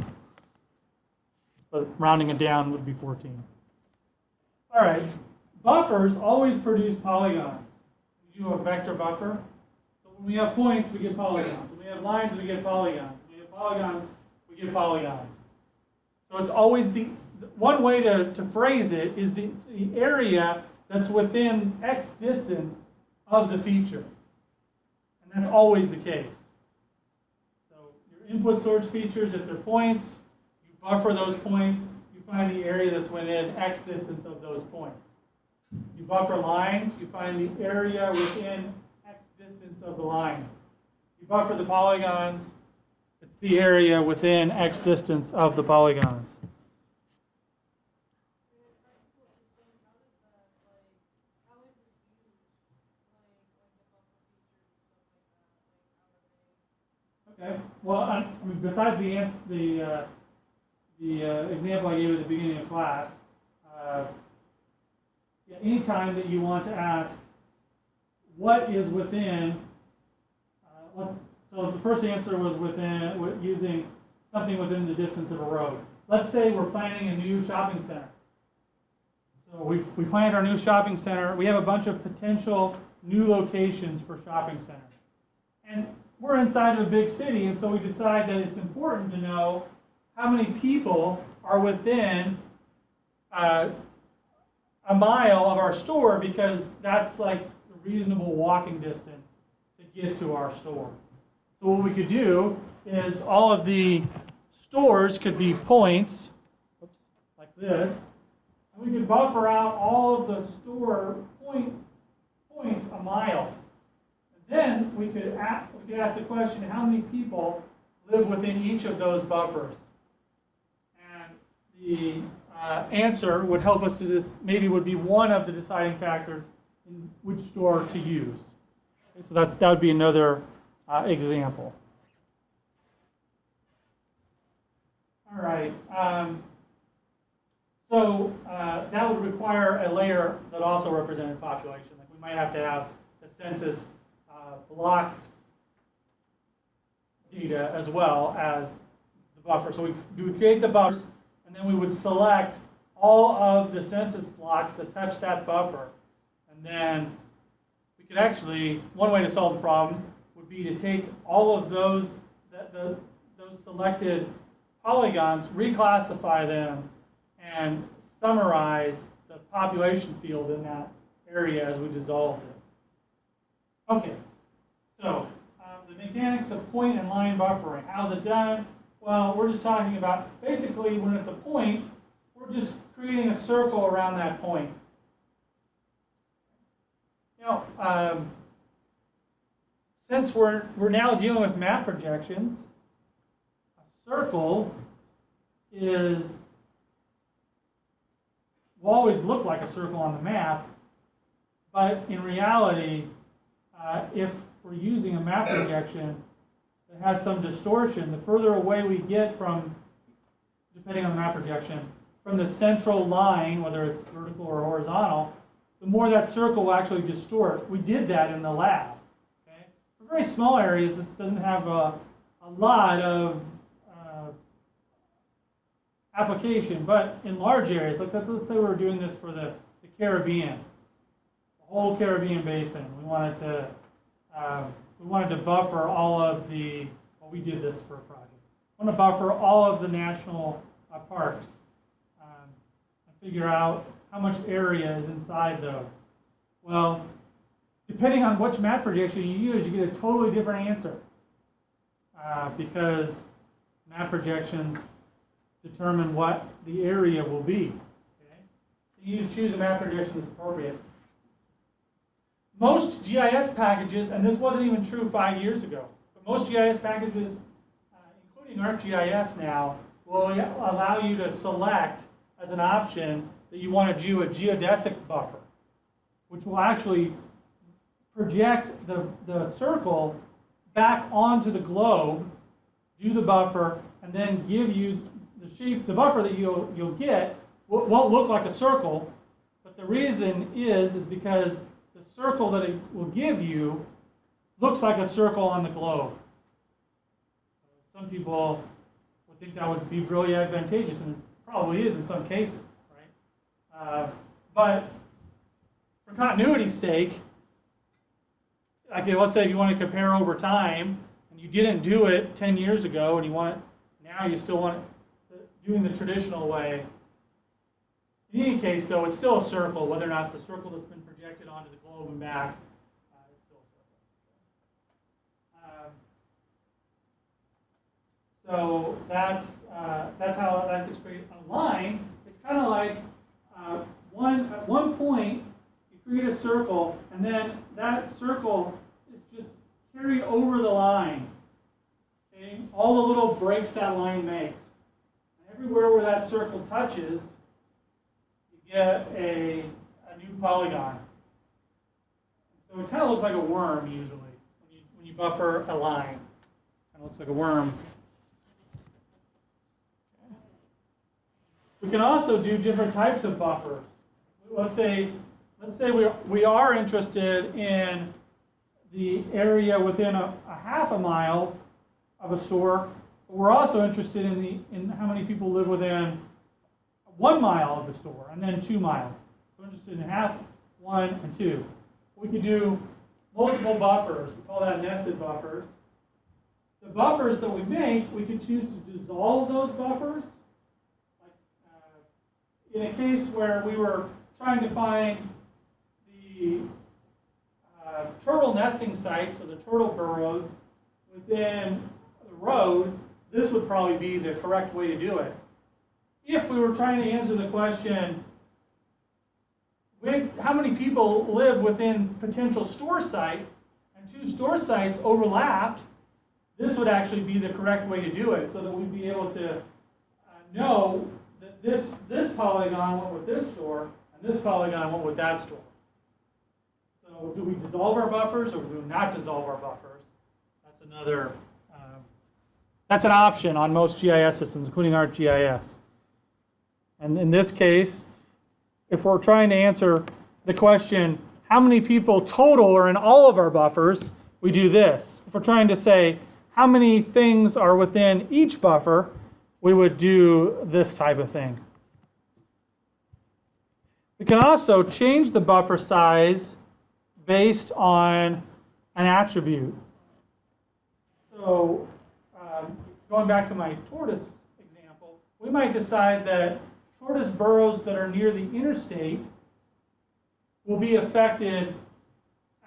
But rounding it down would be 14. All right, buffers always produce polygons. We do a vector buffer. So when we have points, we get polygons. When we have lines, we get polygons. When we have polygons, we get polygons. So it's always one way to phrase it is the area that's within X distance of the feature. And that's always the case. So your input source features, if they're points, you buffer those points, you find the area that's within X distance of those points. You buffer lines, you find the area within X distance of the lines. You buffer the polygons, it's the area within X distance of the polygons. Okay. Well, I mean, besides the example I gave at the beginning of class, yeah, anytime that you want to ask what is within, so the first answer was using something within the distance of a road. Let's say we're planning a new shopping center. So we planned our new shopping center. We have a bunch of potential new locations for shopping centers. And we're inside of a big city, and so we decide that it's important to know how many people are within a mile of our store, because that's like a reasonable walking distance to get to our store. So what we could do is all of the stores could be points, like this, and we could buffer out all of the store points a mile. And then we could ask the question, how many people live within each of those buffers? And the answer would help us to maybe would be one of the deciding factors in which store to use. Okay, so that would be another example. All right. So that would require a layer that also represented population. Like we might have to have the census blocks data as well as the buffer. So we would create the buffers, and then we would select all of the census blocks that touch that buffer. And then we could actually, one way to solve the problem would be to take all of those selected polygons, reclassify them, and summarize the population field in that area as we dissolved it. Okay, so the mechanics of point and line buffering. How's it done? Well, we're just talking about, basically when it's a point, we're just creating a circle around that point. You know, since we're now dealing with map projections, a circle will always look like a circle on the map, but in reality, if we're using a map projection that has some distortion, the further away we get from, depending on the map projection, from the central line, whether it's vertical or horizontal, the more that circle will actually distort. We did that in the lab. Okay? For very small areas, this doesn't have a lot of application, but in large areas, like let's say we were doing this for the Caribbean, the whole Caribbean basin. We wanted to buffer all of the, well, we did this for a project. We want to buffer all of the national parks and figure out how much area is inside those. Well, depending on which map projection you use, you get a totally different answer because map projections determine what the area will be. Okay? So you need to choose a map projection that's appropriate. Most GIS packages, and this wasn't even true 5 years ago, but most GIS packages, including ArcGIS now, will allow you to select as an option that you want to do a geodesic buffer, which will actually project the circle back onto the globe, do the buffer, and then give you the shape. The buffer that you'll get won't look like a circle, but the reason is because the circle that it will give you looks like a circle on the globe. Some people would think that would be really advantageous, and it probably is in some cases, right? But for continuity's sake, like let's say if you want to compare over time, and you didn't do it 10 years ago, and now you still want doing the traditional way. In any case, though, it's still a circle, whether or not it's a circle that's been projected onto the globe and back. It's still a circle. So that's how that gets created. On a line, it's kind of like at one point you create a circle, and then that circle is just carried over the line. Okay? All the little breaks that line makes. And everywhere where that circle touches, you get a new polygon. So it kind of looks like a worm usually when you buffer a line. Kind of looks like a worm. Okay. We can also do different types of buffers. Let's say we are interested in the area within a half a mile of a store. But we're also interested in how many people live within 1 mile of the store, and then 2 miles. So we're interested in half, 1, and 2. We could do multiple buffers. We call that nested buffers. The buffers that we make, we could choose to dissolve those buffers. Like, in a case where we were trying to find the turtle nesting sites, or the turtle burrows, within the road, this would probably be the correct way to do it. If we were trying to answer the question, how many people live within potential store sites, and 2 store sites overlapped, this would actually be the correct way to do it, so that we'd be able to know that this polygon went with this store, and this polygon went with that store. So do we dissolve our buffers, or do we not dissolve our buffers? That's another, that's an option on most GIS systems, including ArcGIS. And in this case, if we're trying to answer the question, how many people total are in all of our buffers, we do this. If we're trying to say how many things are within each buffer, we would do this type of thing. We can also change the buffer size based on an attribute. So going back to my tortoise example, we might decide that tortoise burrows that are near the interstate will be affected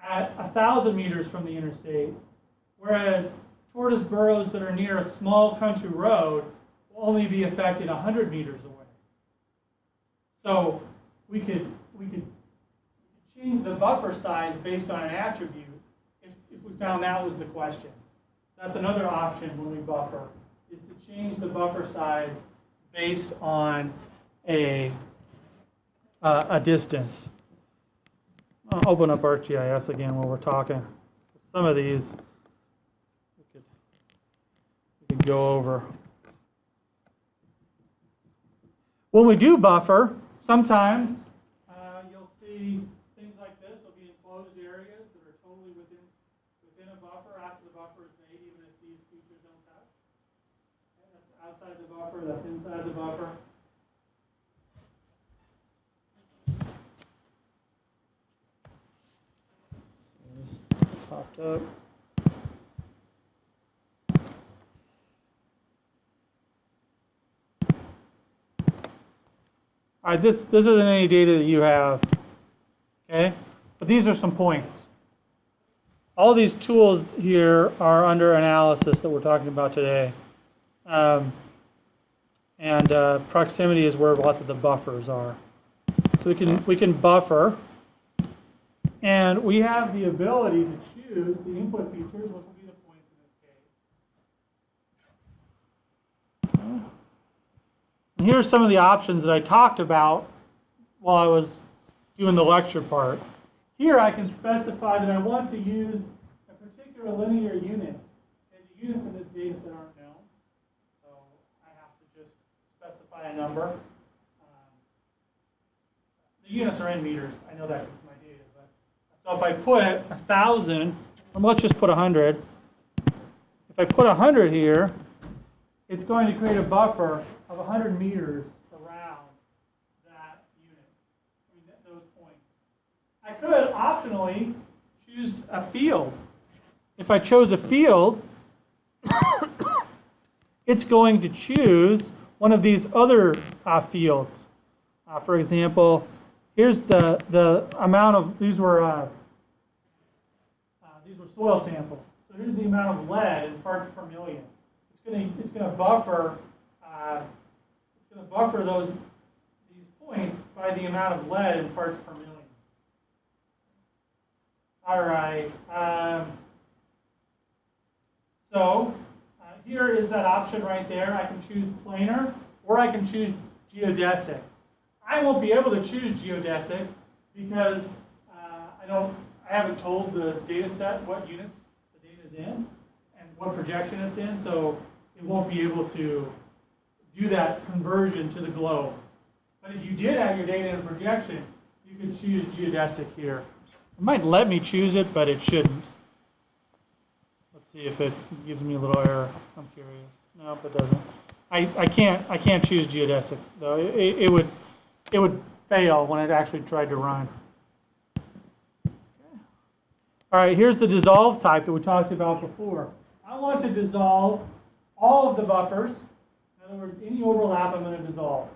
at 1,000 meters from the interstate, whereas tortoise burrows that are near a small country road will only be affected 100 meters away. So we could change the buffer size based on an attribute if we found that was the question. That's another option when we buffer, is to change the buffer size based on a distance. I'll open up ArcGIS again while we're talking. Some of these we could go over. When we do buffer, sometimes you'll see things like this. There'll be enclosed areas that are totally within a buffer after the buffer is made, even if these features don't touch. Okay, that's outside the buffer, that's inside the buffer. Popped up. All right, this isn't any data that you have, okay? But these are some points. All these tools here are under analysis that we're talking about today. Proximity is where lots of the buffers are. So we can buffer. And we have the ability to choose the input features, which will be the points in this case. And here's some of the options that I talked about while I was doing the lecture part. Here I can specify that I want to use a particular linear unit. And the units in this data set aren't known, so I have to just specify a number. The units are in meters. I know that because my data. So if I put 1,000, or let's just put 100. If I put 100 here, it's going to create a buffer of 100 meters around that unit, those points. I could optionally choose a field. If I chose a field, it's going to choose one of these other fields. For example, here's the amount of, these were soil samples. So here's the amount of lead in parts per million. It's going to buffer these points by the amount of lead in parts per million. All right. So here is that option right there. I can choose planar or I can choose geodesic. I won't be able to choose geodesic because I haven't told the data set what units the data is in and what projection it's in, so it won't be able to do that conversion to the globe. But if you did have your data in projection, you could choose geodesic here. It might let me choose it, but it shouldn't. Let's see if it gives me a little error. I'm curious. No, it doesn't. I can't choose geodesic though. It would fail when it actually tried to run. Okay. All right, here's the dissolve type that we talked about before. I want to dissolve all of the buffers. In other words, any overlap I'm going to dissolve.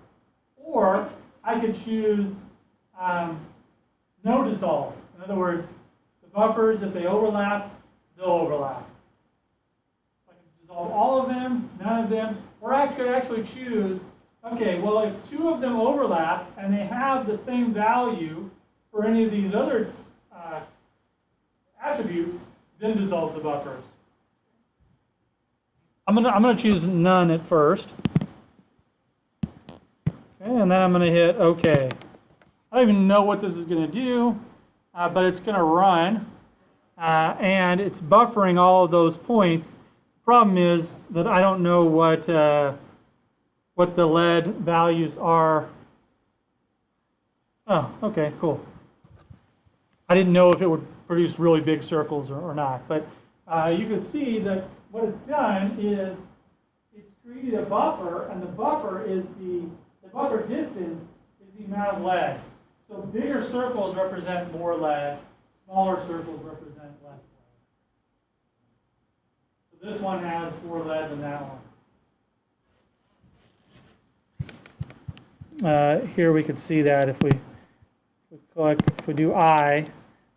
Or I could choose no dissolve. In other words, the buffers, if they overlap, they'll overlap. I can dissolve all of them, none of them, or I could actually choose, okay, well, if two of them overlap and they have the same value for any of these other attributes, then dissolve the buffers. I'm gonna choose none at first. Okay, and then I'm going to hit OK. I don't even know what this is going to do, but it's going to run, and it's buffering all of those points. The problem is that I don't know what the lead values are. Oh, okay, cool. I didn't know if it would produce really big circles or not, but you can see that what it's done is it's created a buffer, and the buffer is the buffer distance is the amount of lead. So bigger circles represent more lead, smaller circles represent less lead. So this one has more lead than that one. Here we could see that if we do I,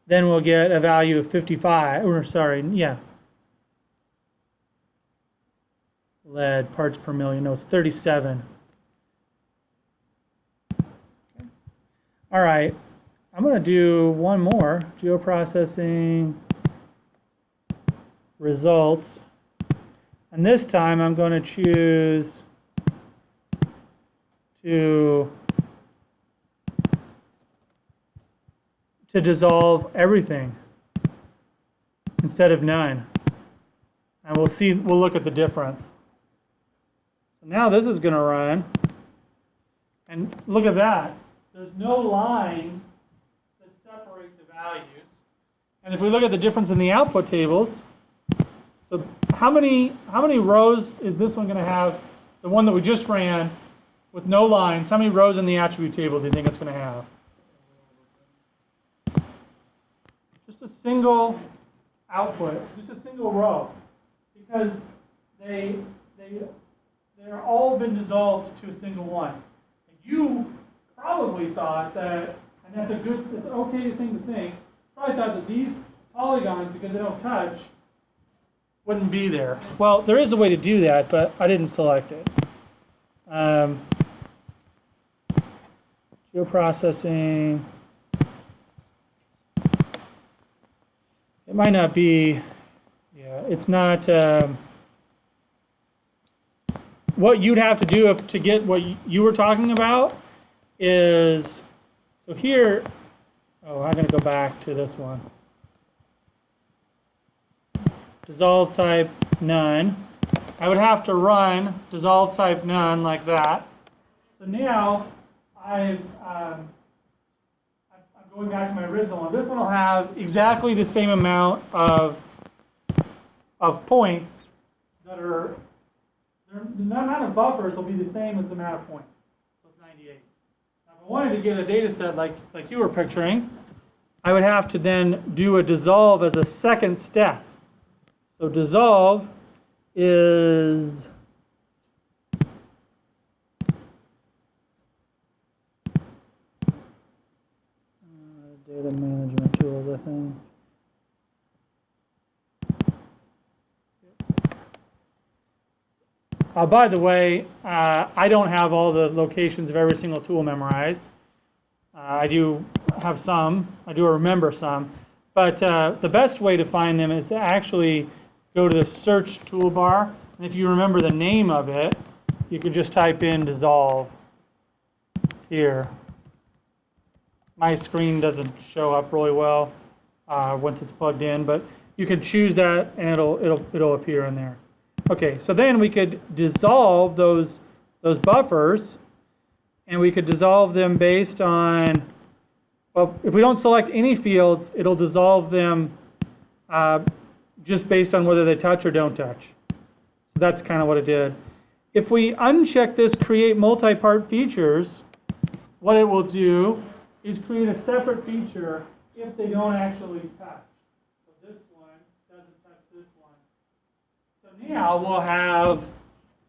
then we'll get a value of 55, or sorry, yeah. Lead parts per million, no, it's 37. All right, I'm going to do one more, geoprocessing results. And this time I'm going to choose to dissolve everything instead of none. And we'll look at the difference. So now this is going to run. And look at that. There's no lines that separate the values. And if we look at the difference in the output tables, so how many rows is this one going to have? The one that we just ran with no lines, how many rows in the attribute table do you think it's going to have? Just a single output, just a single row, because they're all been dissolved to a single one. And you probably thought that, and it's an okay thing to think, probably thought that these polygons, because they don't touch, wouldn't be there. Well, there is a way to do that, but I didn't select it. Geoprocessing. It might not be, yeah, it's not, what you'd have to do to get what you were talking about is, so here, oh, I'm going to go back to this one. Dissolve type none. I would have to run dissolve type none like that. So now I'm going back to my original one. This one will have exactly the same amount of points that are, the amount of buffers will be the same as the amount of points. So it's 98. Now if I wanted to get a data set like you were picturing, I would have to then do a dissolve as a second step. So dissolve is data management tools, I think. By the way, I don't have all the locations of every single tool memorized. I do have some. I do remember some. But the best way to find them is to actually go to the search toolbar, and if you remember the name of it, you can just type in dissolve here. My screen doesn't show up really well once it's plugged in, but you could choose that and it'll appear in there. Okay, so then we could dissolve those buffers, and we could dissolve them based on, well, if we don't select any fields, it'll dissolve them just based on whether they touch or don't touch. So that's kind of what it did. If we uncheck this create multi-part features, what it will do is create a separate feature if they don't actually touch. So this one doesn't touch this one. So now we'll have,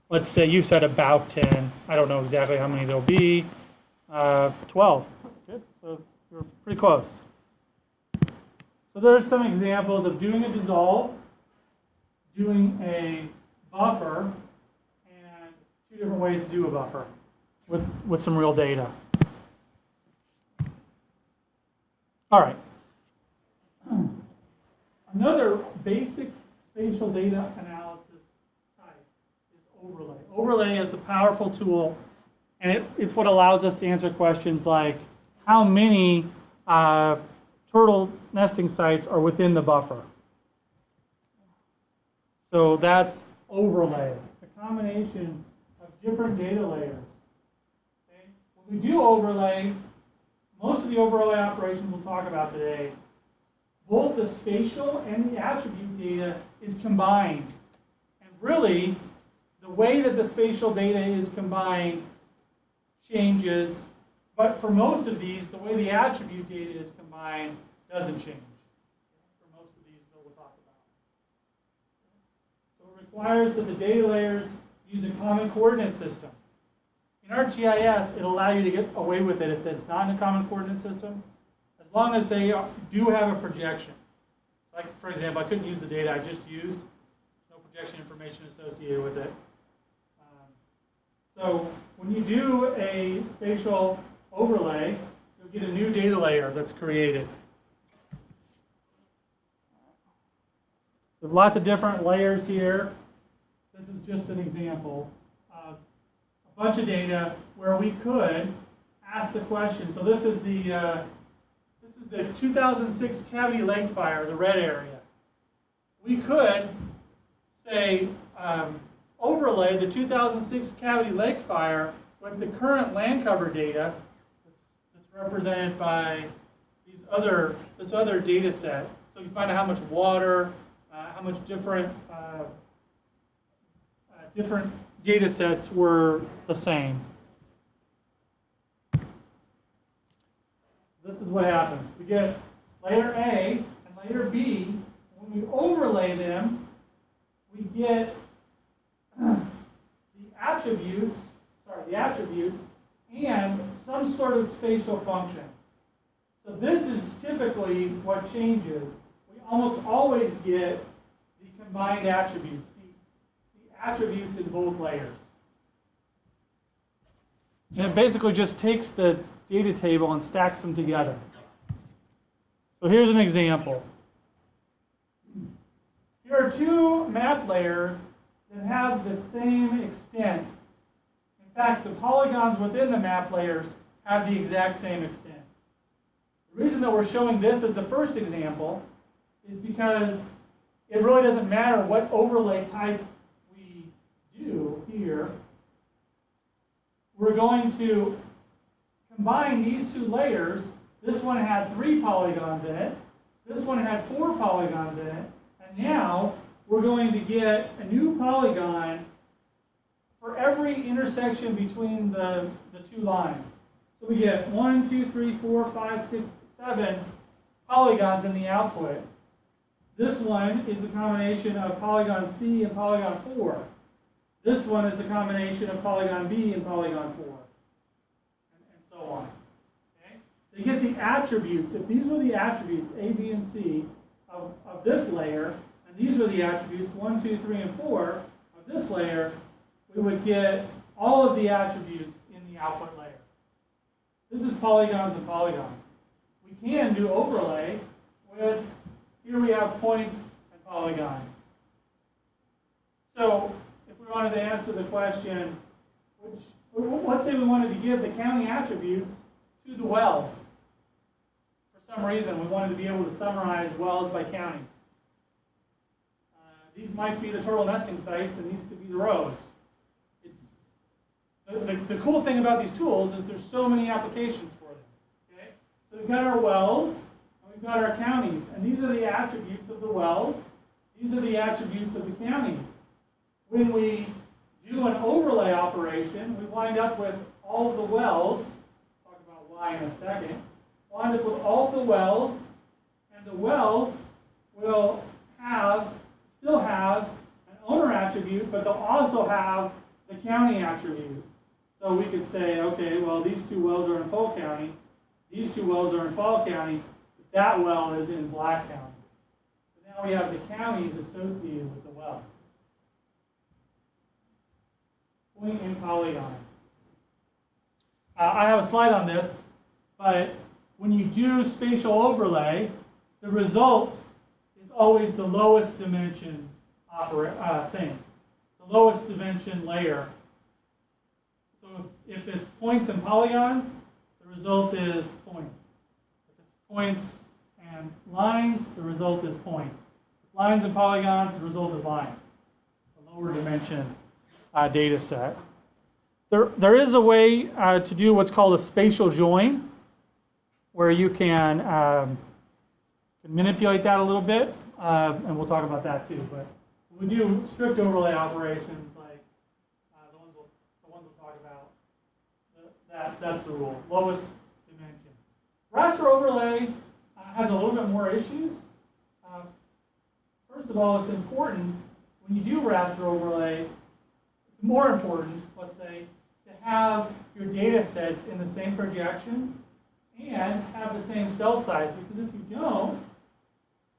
let's say you said about 10. I don't know exactly how many there'll be. 12. Good. So you're pretty close. So there's some examples of doing a dissolve, doing a buffer, and two different ways to do a buffer with some real data. All right. Another basic spatial data analysis type is overlay. Overlay is a powerful tool, and it's what allows us to answer questions like how many turtle nesting sites are within the buffer. So that's overlay, a combination of different data layers. Okay? When we do overlay, most of the overlay operations we'll talk about today, both the spatial and the attribute data is combined. And really, the way that the spatial data is combined changes, but for most of these, the way the attribute data is combined doesn't change. For most of these that we'll talk about. So it requires that the data layers use a common coordinate system. In ArcGIS, it'll allow you to get away with it if it's not in a common coordinate system, as long as they do have a projection. Like, for example, I couldn't use the data I just used. No projection information associated with it. So when you do a spatial overlay, you'll get a new data layer that's created. There's lots of different layers here. This is just an example of a bunch of data where we could ask the question. So this is the 2006 Cavity Lake Fire, the red area. We could say overlay the 2006 Cavity Lake Fire with the current land cover data that's represented by this other data set. So you find out how much water, how much different data sets were the same. This is what happens. We get layer A and layer B. When we overlay them, we get the attributes and some sort of spatial function. So this is typically what changes. We almost always get the combined attributes, the attributes in both layers. And it basically just takes the data table and stacks them together. So here's an example. Here are two map layers that have the same extent. In fact, the polygons within the map layers have the exact same extent. The reason that we're showing this as the first example is because it really doesn't matter what overlay type we do here. We're going to combine these two layers. This one had 3 polygons in it. This one had 4 polygons in it. And now we're going to get a new polygon for every intersection between the two lines. So we get 1, 2, 3, 4, 5, 6, 7 polygons in the output. This one is the combination of polygon C and polygon 4. This one is the combination of polygon B and polygon 4. And so on. Okay? They get the attributes. If these were the attributes, A, B, and C, of this layer, and these were the attributes, 1, 2, 3, and 4, of this layer, we would get all of the attributes in the output layer. This is polygons and polygons. We can do overlay with, here we have points and polygons. So if we wanted to answer the question, let's say we wanted to give the county attributes to the wells. For some reason, we wanted to be able to summarize wells by counties. These might be the turtle nesting sites, and these could be the roads. The cool thing about these tools is there's so many applications for them. Okay? So we've got our wells, and we've got our counties, and these are the attributes of the wells. These are the attributes of the counties. When we do an overlay operation, we wind up with all of the wells. Talk about why in a second. Wind up with all of the wells, and the wells will still have an owner attribute, but they'll also have the county attribute. So we could say, okay, well, these two wells are in Polk County, these two wells are in Fall County, but that well is in Black County. So now we have the counties associated with the wells. Point and polygon. I have a slide on this, but when you do spatial overlay, the result is always the lowest dimension thing, the lowest dimension layer. So if it's points and polygons, the result is points. If it's points and lines, the result is points. If it's lines and polygons, the result is lines. The lower dimension data set. There is a way to do what's called a spatial join, where you can manipulate that a little bit, and we'll talk about that too. But when we do strict overlay operations, like the ones we'll talk about, that's the rule. Lowest dimension. Raster overlay has a little bit more issues. First of all, it's important when you do raster overlay. It's more important, let's say, to have your data sets in the same projection and have the same cell size, because if you don't,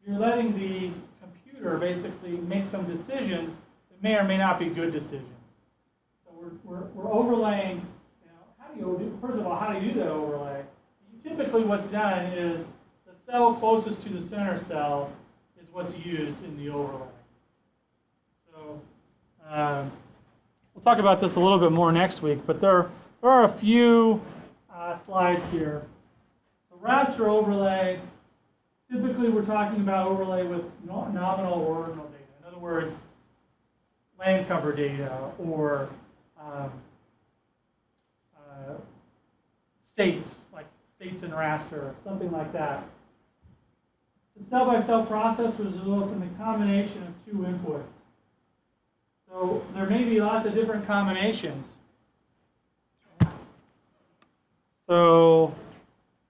you're letting the computer basically make some decisions that may or may not be good decisions. So we're overlaying, first of all, how do you do that overlay? Typically what's done is the cell closest to the center cell is what's used in the overlay. So we'll talk about this a little bit more next week, but there are a few slides here. The raster overlay, typically we're talking about overlay with nominal or ordinal data. In other words, land cover data or states, like states in raster, something like that. The cell-by-cell process results in the combination of two inputs. So there may be lots of different combinations. So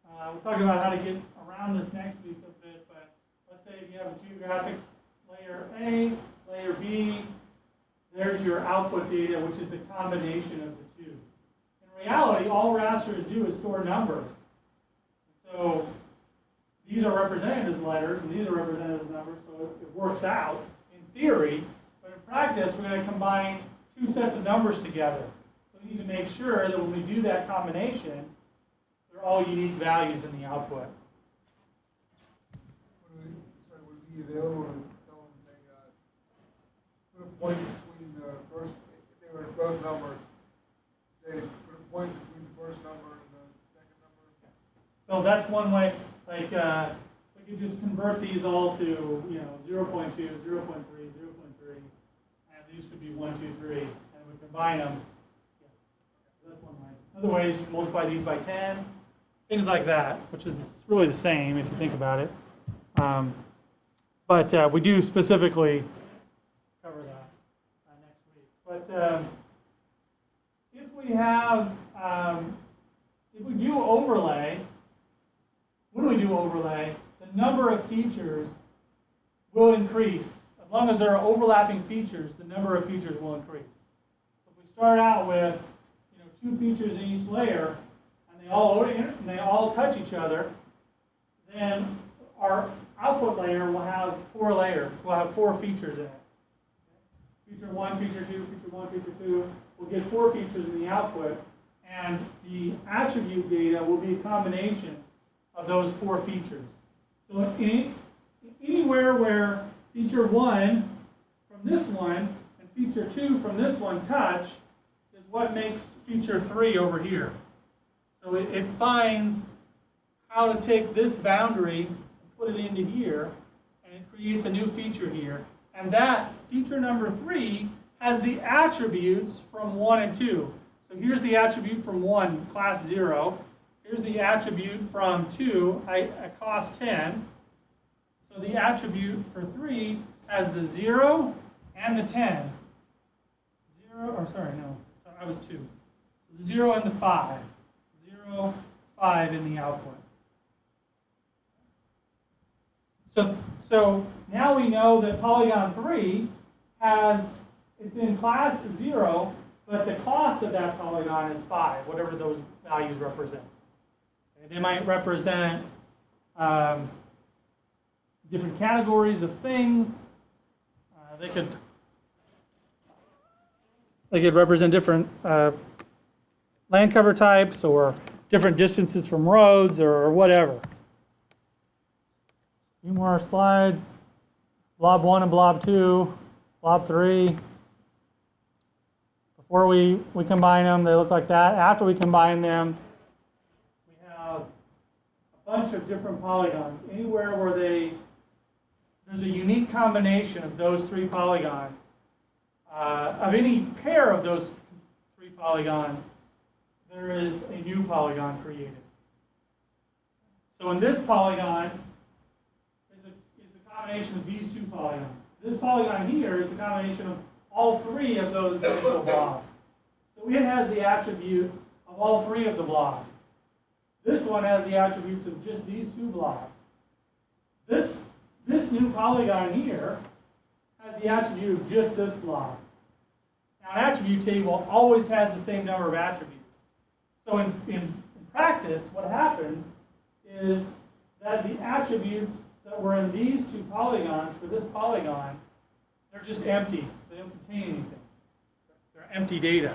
we'll talk about how to get around this next week a bit, but let's say if you have a geographic layer A, layer B, there's your output data, which is the combination of the two. In reality, all rasters do is store numbers. So these are represented as letters, and these are represented as numbers, so it works out in theory, but in practice, we're going to combine two sets of numbers together. So we need to make sure that when we do that combination, they're all unique values in the output. Would it be available to tell them, say, put a point between the first, if they were both numbers, say, put a point between the first number and the second number? So that's one way, like, we could just convert these all to, 0.2, 0.3, 0.3, and these could be 1, 2, 3, and we combine them. Yeah. So that's one way. Other ways, you can multiply these by 10, things like that, which is really the same if you think about it. But we do specifically cover that next week. But if we have, if we do overlay, when we do overlay, the number of features will increase. As long as there are overlapping features, the number of features will increase. So if we start out with 2 features in each layer, and they all touch each other, then our output layer will have 4 layers. We'll have 4 features in it. Feature 1, feature 2, feature 1, feature 2. We'll get 4 features in the output, and the attribute data will be a combination of those 4 features. So anywhere where feature 1 from this one and feature 2 from this one, touch, is what makes feature 3 over here. So it finds how to take this boundary and put it into here, and it creates a new feature here. And that feature number 3 has the attributes from 1 and 2. So here's the attribute from 1, class 0. Here's the attribute from 2, at cost 10. So the attribute for 3 has the 0 and the 10. 0, or sorry, no, so I was 2. So the 0 and the 5. 0, 5 in the output. So now we know that polygon 3 it's in class 0, but the cost of that polygon is 5, whatever those values represent. Okay, they might represent different categories of things. They could represent different land cover types or different distances from roads or whatever. A few more slides. Blob 1 and blob 2, blob 3. Before we combine them, they look like that. After we combine them, we have a bunch of different polygons. Anywhere where there's a unique combination of those 3 polygons, of any pair of those 3 polygons, there is a new polygon created. So in this polygon is a combination of these 2 polygons. This polygon here is the combination of all 3 of those initial blobs. So it has the attribute of all 3 of the blobs. This one has the attributes of just these 2 blobs. This new polygon here has the attribute of just this blob. Now, an attribute table always has the same number of attributes. So in practice, what happens is that the attributes that were in these 2 polygons for this polygon, they're just empty. They don't contain anything. They're empty data.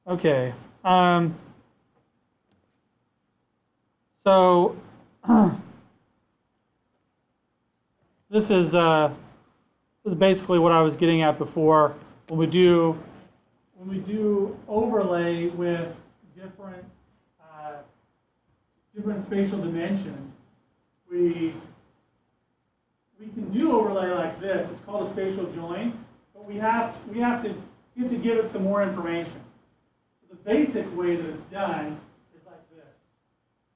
Okay. So this is basically what I was getting at before. When we do overlay with different spatial dimensions, we can do overlay like this. It's called a spatial join, but we have to give it some more information. So the basic way that it's done is like this.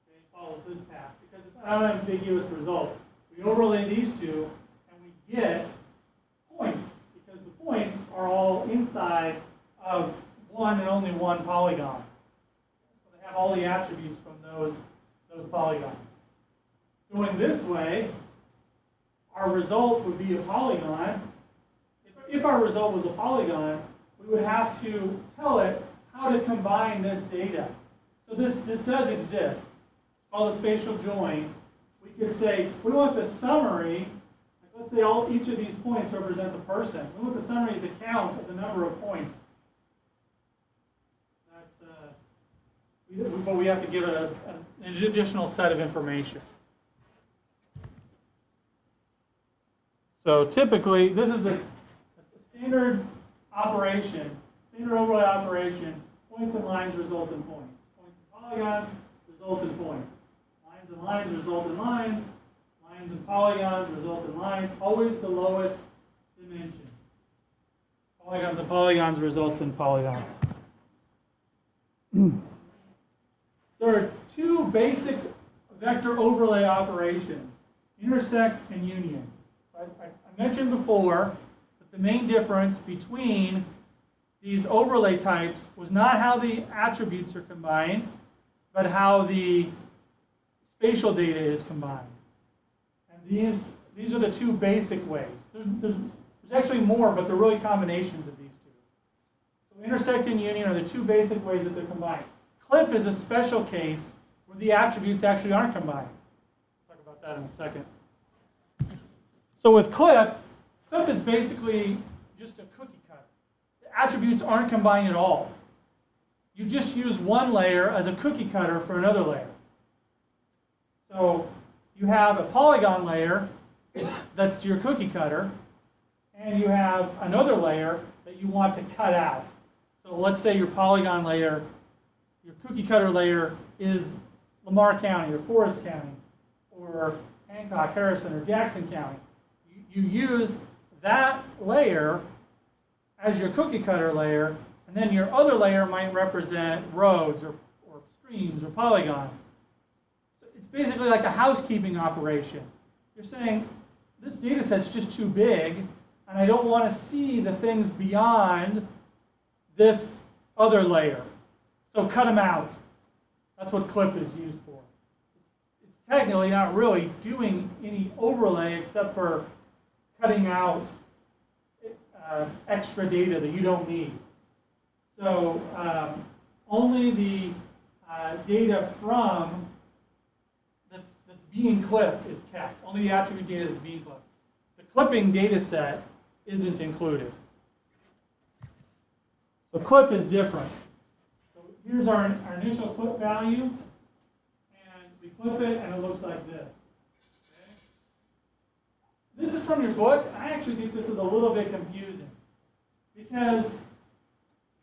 Okay, it follows this path because it's an unambiguous result. We overlay these 2, and we get points because the points are all inside of one and only one polygon. So they have all the attributes from those polygons. Going this way, our result would be a polygon. If our result was a polygon, we would have to tell it how to combine this data. So this does exist. It's called a spatial join. We could say, we want the summary, like let's say each of these points represents a person. We want the summary to count of the number of points. But we have to give it an additional set of information. So typically, this is the standard operation, standard overlay operation. Points and lines result in points. Points and polygons result in points. Lines and lines result in lines. Lines and polygons result in lines. Always the lowest dimension. Polygons and polygons results in polygons. There are 2 basic vector overlay operations, intersect and union. I mentioned before that the main difference between these overlay types was not how the attributes are combined, but how the spatial data is combined. And these are the 2 basic ways. There's actually more, but they're really combinations of these 2. So intersect and union are the 2 basic ways that they're combined. Clip is a special case where the attributes actually aren't combined. We'll talk about that in a second. So with clip is basically just a cookie cutter. The attributes aren't combined at all. You just use one layer as a cookie cutter for another layer. So you have a polygon layer that's your cookie cutter, and you have another layer that you want to cut out. So let's say your polygon layer, your cookie cutter layer is Lamar County or Forest County or Hancock, Harrison, or Jackson County. You use that layer as your cookie cutter layer, and then your other layer might represent roads or streams or polygons. So it's basically like a housekeeping operation. You're saying, this data set's just too big, and I don't want to see the things beyond this other layer. So cut them out. That's what clip is used for. It's technically not really doing any overlay except for cutting out extra data that you don't need. So only the data from that's being clipped is kept. Only the attribute data that's being clipped. The clipping data set isn't included. So clip is different. So here's our initial clip value, and we clip it, and it looks like this. Okay? This is from your book. I actually think this is a little bit confusing because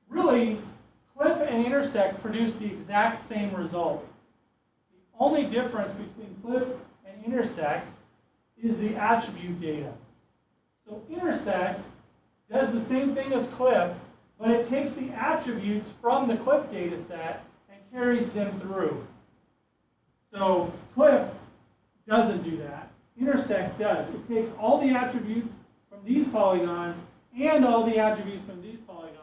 really, clip and intersect produce the exact same result. The only difference between clip and intersect is the attribute data. So intersect does the same thing as clip, but it takes the attributes from the clip data set and carries them through. So clip doesn't do that. Intersect does. It takes all the attributes from these polygons and all the attributes from these polygons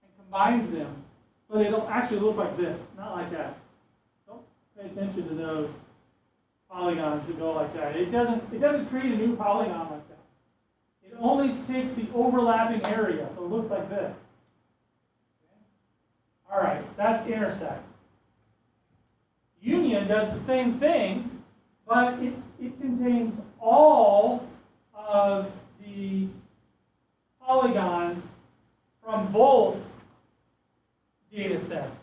and combines them. But it'll actually look like this, not like that. Don't pay attention to those polygons that go like that. It doesn't create a new polygon like that. It only takes the overlapping area, so it looks like this. Okay? All right, that's intersect. Union does the same thing, but it contains all of the polygons from both data sets.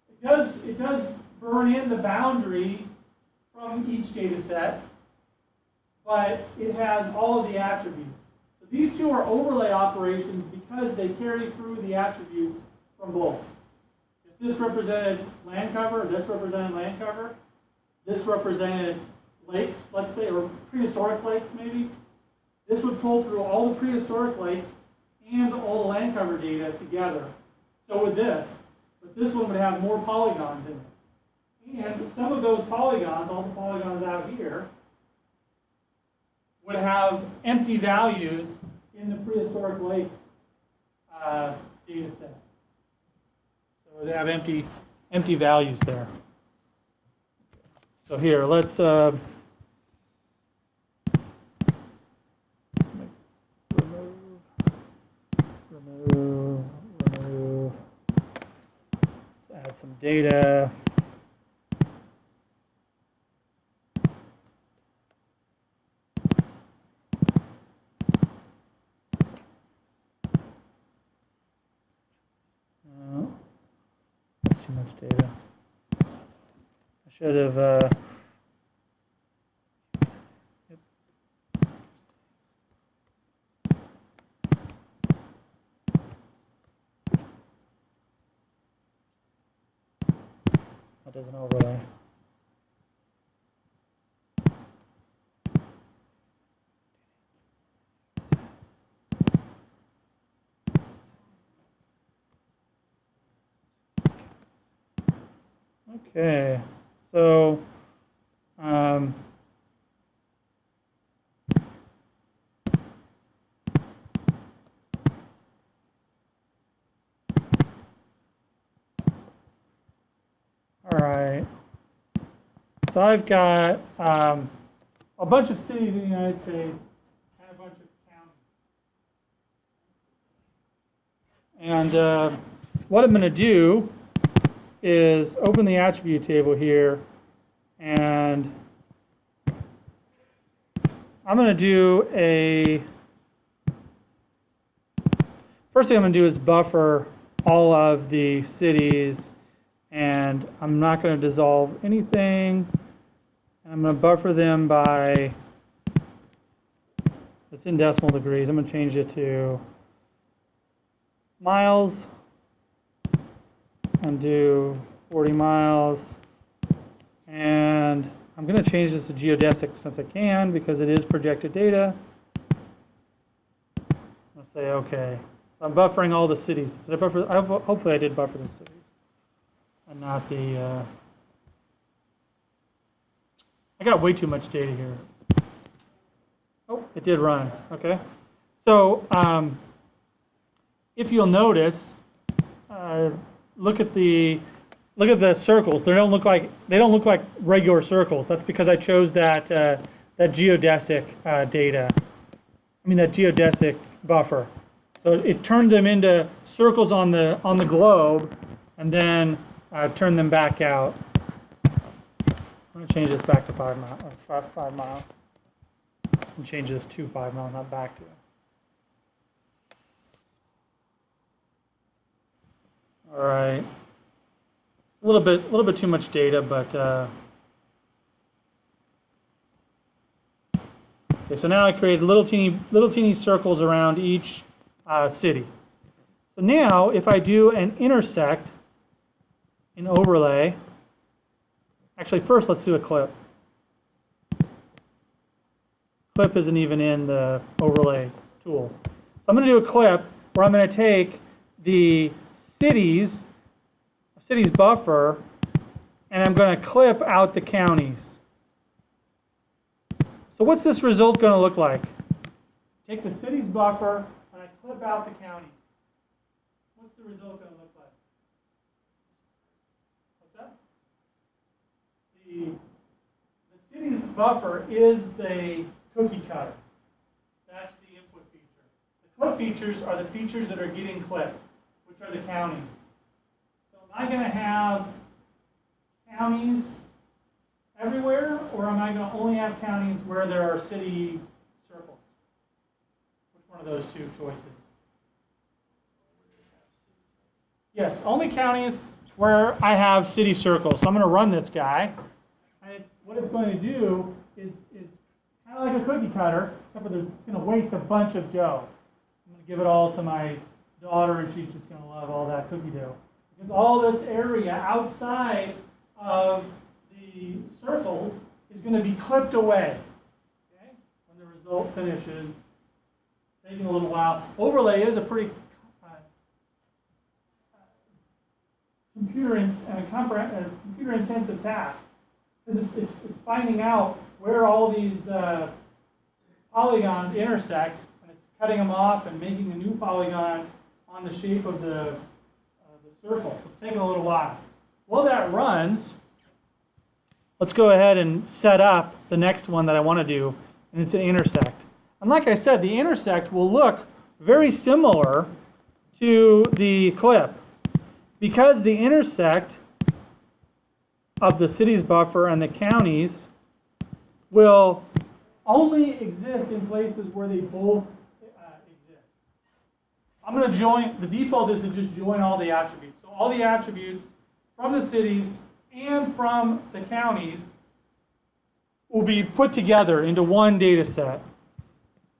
It does burn in the boundary from each data set, but it has all of the attributes. So these two are overlay operations because they carry through the attributes from both. If this represented land cover, this represented land cover, this represented lakes, let's say, or prehistoric lakes maybe, this would pull through all the prehistoric lakes and all the land cover data together. So would this, but this one would have more polygons in it. And some of those polygons, all the polygons out here, would have empty values in the prehistoric lakes data set. So they have empty values there. So here, let's remove. Let's add some data. That's too much data. I should have. Yep. That doesn't overlay. Okay, so all right. So I've got a bunch of cities in the United States and a bunch of counties. And what I'm going to do is open the attribute table here, and I'm going to do first thing I'm going to do is buffer all of the cities, and I'm not going to dissolve anything, and I'm going to buffer them by, it's in decimal degrees. I'm going to change it to miles and do 40 miles. And I'm going to change this to geodesic since I can because it is projected data. I'll say okay. So I'm buffering all the cities. Did I buffer? Hopefully I did buffer the cities and not the. I got way too much data here. Oh, it did run. Okay. So if you'll notice, look at the circles. They don't look like regular circles. That's because I chose that geodesic data. I mean that geodesic buffer. So it turned them into circles on the globe, and then turned them back out. I'm going to change this back to 5 miles. 5 miles. And change this to 5 miles, not back to. All right. A little bit too much data, but okay. So now I created little teeny circles around each city. So now, if I do an intersect in overlay, actually first let's do a clip. Clip isn't even in the overlay tools. So I'm going to do a clip where I'm going to take the cities buffer, and I'm going to clip out the counties. So what's this result going to look like? Take the cities buffer and I clip out the counties. What's the result going to look like? What's that? The cities buffer is the cookie cutter. That's the input feature. The clip features are the features that are getting clipped, which are the counties. So am I going to have counties everywhere, or am I going to only have counties where there are city circles? Which one of those two choices? Yes, only counties where I have city circles. So I'm going to run this guy, and what it's going to do is kind of like a cookie cutter, except for it's going to waste a bunch of dough. I'm going to give it all to my daughter, and she's just going to love all that cookie dough. Because all this area outside of the circles is going to be clipped away. Okay? When the result finishes, taking a little while. Overlay is a pretty computer-intensive task, because it's finding out where all these polygons intersect, and it's cutting them off and making a new polygon on the shape of the circle. So it's taking a little while. While that runs, let's go ahead and set up the next one that I want to do, and it's an intersect. And like I said, the intersect will look very similar to the clip, because the intersect of the cities buffer and the counties will only exist in places where they both exist. I'm going to join, the default is to just join all the attributes. So all the attributes from the cities and from the counties will be put together into one data set.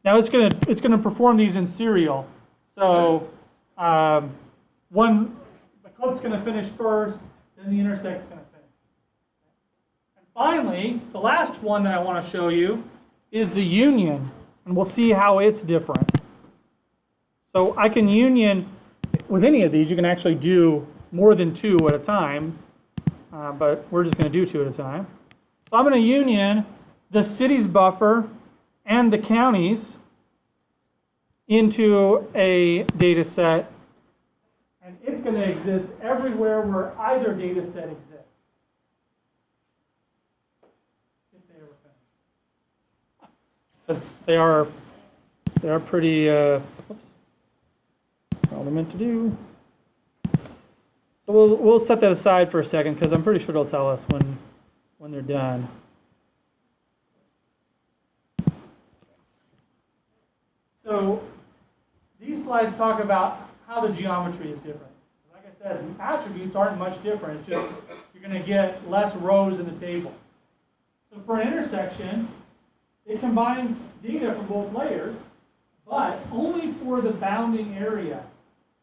Now it's going to perform these in serial. So the clip's going to finish first, then the intersect's going to finish. And finally, the last one that I want to show you is the union, and we'll see how it's different. So I can union, with any of these, you can actually do more than 2 at a time, but we're just going to do 2 at a time. So I'm going to union the cities buffer and the counties into a data set, and it's going to exist everywhere where either data set exists. If they ever finish. Because they are pretty, oops, that's all I meant to do. So we'll set that aside for a second, because I'm pretty sure it'll tell us when they're done. So these slides talk about how the geometry is different. Like I said, the attributes aren't much different. It's just you're going to get less rows in the table. So for an intersection, it combines data from both layers, but only for the bounding area.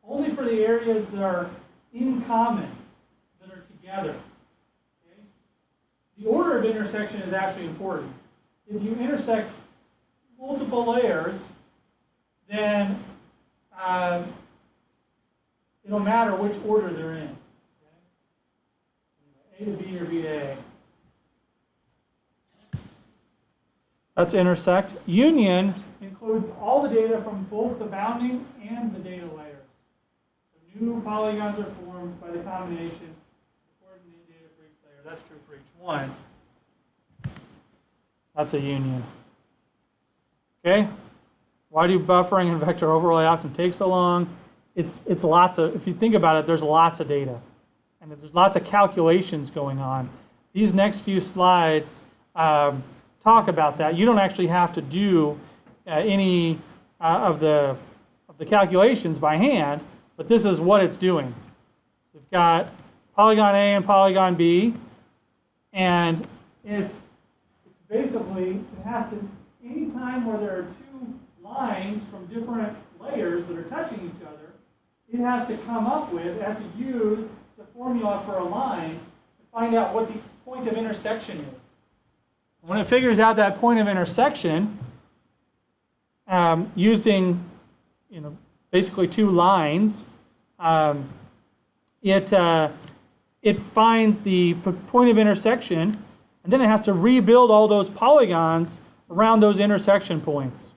Only for the areas that are in common, that are together. Okay? The order of intersection is actually important. If you intersect multiple layers, then it'll matter which order they're in. Okay? A to B or B to A. That's intersect. Union includes all the data from both the bounding and the data layers. So new polygons are formed by the combination of coordinate data for each layer. That's true for each one. That's a union. Okay? Why do buffering and vector overlay often take so long? It's lots of, if you think about it, there's lots of data. And there's lots of calculations going on. These next few slides talk about that. You don't actually have to do any of the calculations by hand, but this is what it's doing. We've got polygon A and polygon B, and it's basically, it has to, anytime where there are two lines from different layers that are touching each other, it has to come up with, it has to use the formula for a line to find out what the point of intersection is. When it figures out that point of intersection, using basically two lines, it finds the point of intersection, and then it has to rebuild all those polygons around those intersection points.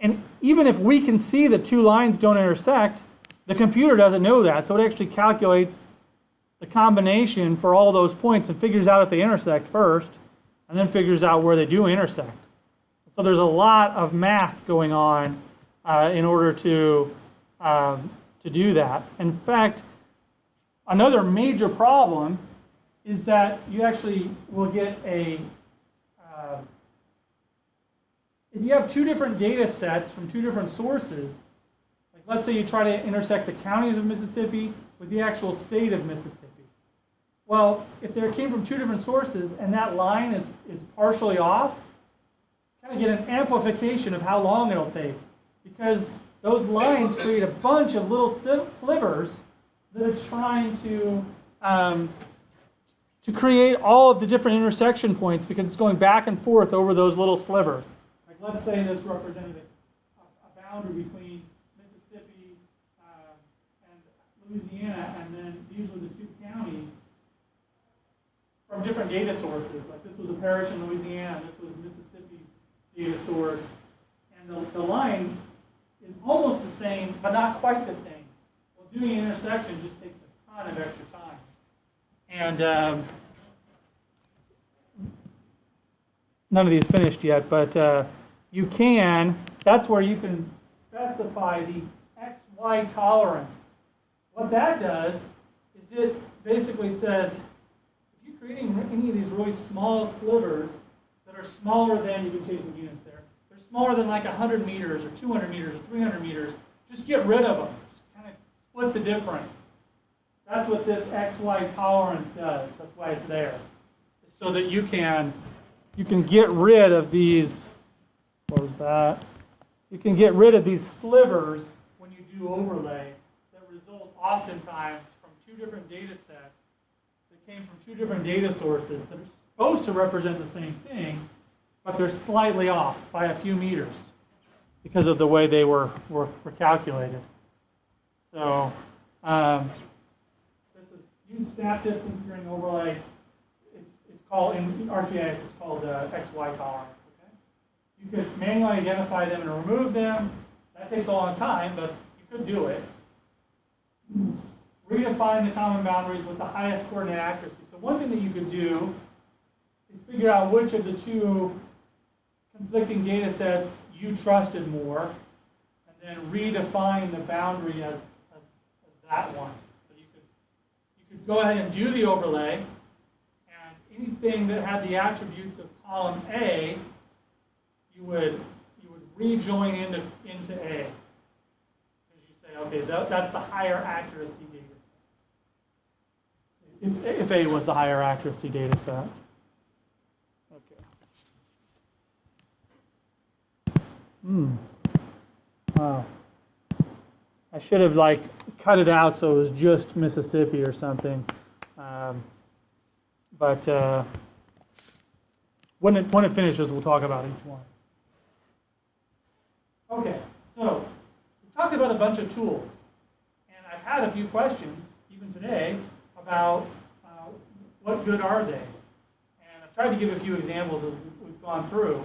And even if we can see that two lines don't intersect, the computer doesn't know that, so it actually calculates the combination for all those points and figures out if they intersect first, and then figures out where they do intersect. So there's a lot of math going on in order to do that. In fact, another major problem is that you actually will get a if you have two different data sets from two different sources, like let's say you try to intersect the counties of Mississippi with the actual state of Mississippi. Well, if they came from two different sources and that line is partially off, kind of get an amplification of how long it'll take, because those lines create a bunch of little slivers that it's trying to create all of the different intersection points, because it's going back and forth over those little slivers. Like let's say this represented a boundary between Mississippi and Louisiana, and then these were the two counties from different data sources. Like this was a parish in Louisiana, and this was Mississippi's data source. And the line is almost the same, but not quite the same. Well, doing an intersection just takes a ton of extra time. And none of these finished yet, but you can, that's where you can specify the XY tolerance. What that does is it basically says, if you're creating any of these really small slivers that are smaller than, you can change the units there, they're smaller than like 100 meters or 200 meters or 300 meters, just get rid of them. Just kind of split the difference. That's what this XY tolerance does. That's why it's there. So that you can get rid of these, close that, you can get rid of these slivers when you do overlay that result oftentimes from two different data sets that came from two different data sources that are supposed to represent the same thing, but they're slightly off by a few meters because of the way they were calculated. So this is use snap distance during overlay. It's called, in ArcGIS, it's called XY tolerance. Okay? You could manually identify them and remove them. That takes a long time, but you could do it. Redefine the common boundaries with the highest coordinate accuracy. So one thing that you could do is figure out which of the two conflicting data sets you trusted more, and then redefine the boundary as that one. So you could go ahead and do the overlay, and anything that had the attributes of column A, you would rejoin into A. Because you say, okay, that's the higher accuracy data set. If A was the higher accuracy data set. Wow. I should have like cut it out so it was just Mississippi or something. But when it finishes, we'll talk about each one. Okay, so we talked about a bunch of tools, and I've had a few questions even today about what good are they? And I've tried to give a few examples as we've gone through,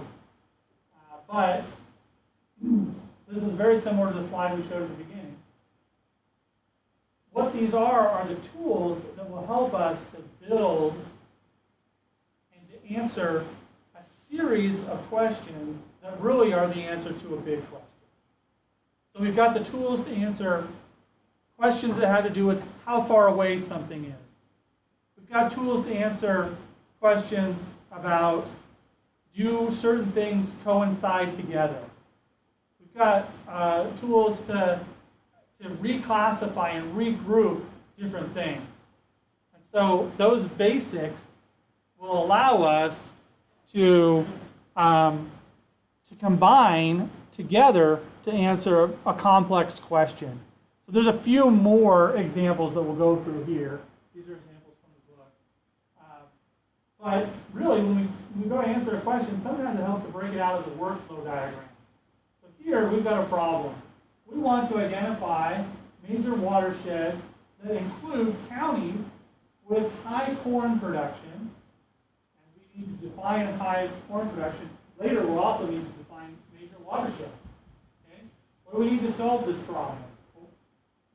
but this is very similar to the slide we showed at the beginning. What these are the tools that will help us to build and to answer a series of questions that really are the answer to a big question. So we've got the tools to answer questions that have to do with how far away something is. We've got tools to answer questions about, do certain things coincide together? We've got tools to reclassify and regroup different things. And so those basics will allow us to combine together to answer a complex question. So there's a few more examples that we'll go through here. These are examples from the book. But really, when we go to answer a question, sometimes it helps to break it out as a workflow diagram. So here, we've got a problem. We want to identify major watersheds that include counties with high corn production. And we need to define high corn production. Later, we'll also need to define major watersheds. Okay? What do we need to solve this problem?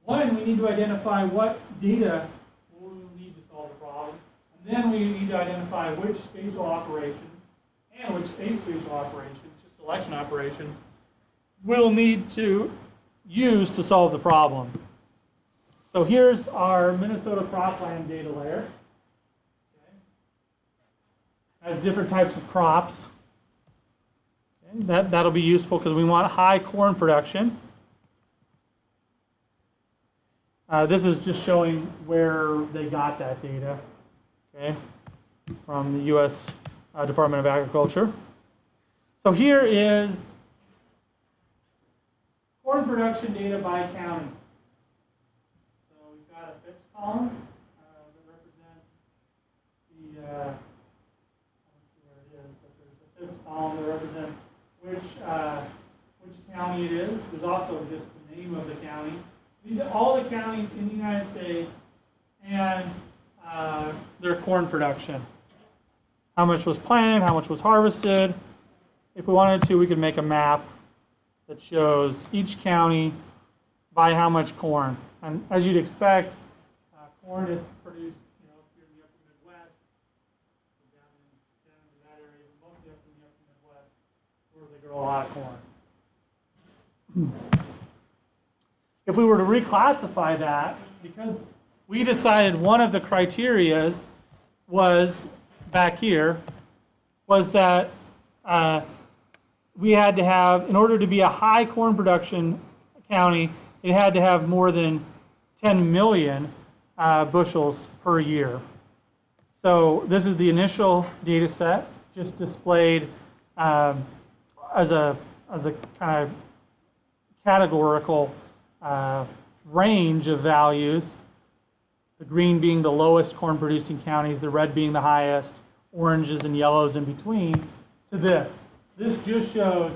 One, we need to identify what data we will need to solve the problem. And then we need to identify which spatial operations and which spatial operations, just selection operations, we'll need to use to solve the problem. So here's our Minnesota cropland data layer. Okay. Has different types of crops. Okay. That'll be useful because we want high corn production. This is just showing where they got that data, okay, from the U.S. Department of Agriculture. So here is corn production data by county. So we've got a fixed column that represents the, I don't see where it is, but there's a fixed column that represents which county it is. There's also just the name of the county. These are all the counties in the United States and their corn production. How much was planted, how much was harvested. If we wanted to, we could make a map that shows each county by how much corn. And as you'd expect, corn is produced, up here in the upper Midwest, down in that area, mostly up in the upper Midwest, where they grow a lot of corn. If we were to reclassify that, because we decided one of the criterias was back here, was that we had to have, in order to be a high corn production county, it had to have more than 10 million bushels per year. So this is the initial data set, just displayed as a kind of categorical range of values, the green being the lowest corn producing counties, the red being the highest, oranges and yellows in between, to this. This just shows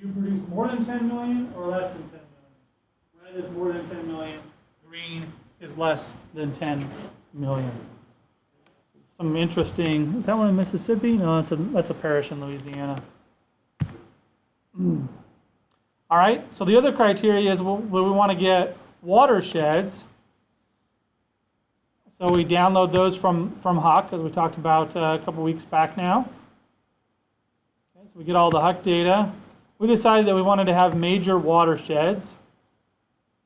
you produce more than 10 million or less than 10 million. Red is more than 10 million, green is less than 10 million. Some interesting, is that one in Mississippi? No, that's a parish in Louisiana. All right, so the other criteria is we want to get watersheds. So we download those from Huck, as we talked about a couple weeks back now. Okay, so we get all the Huck data. We decided that we wanted to have major watersheds.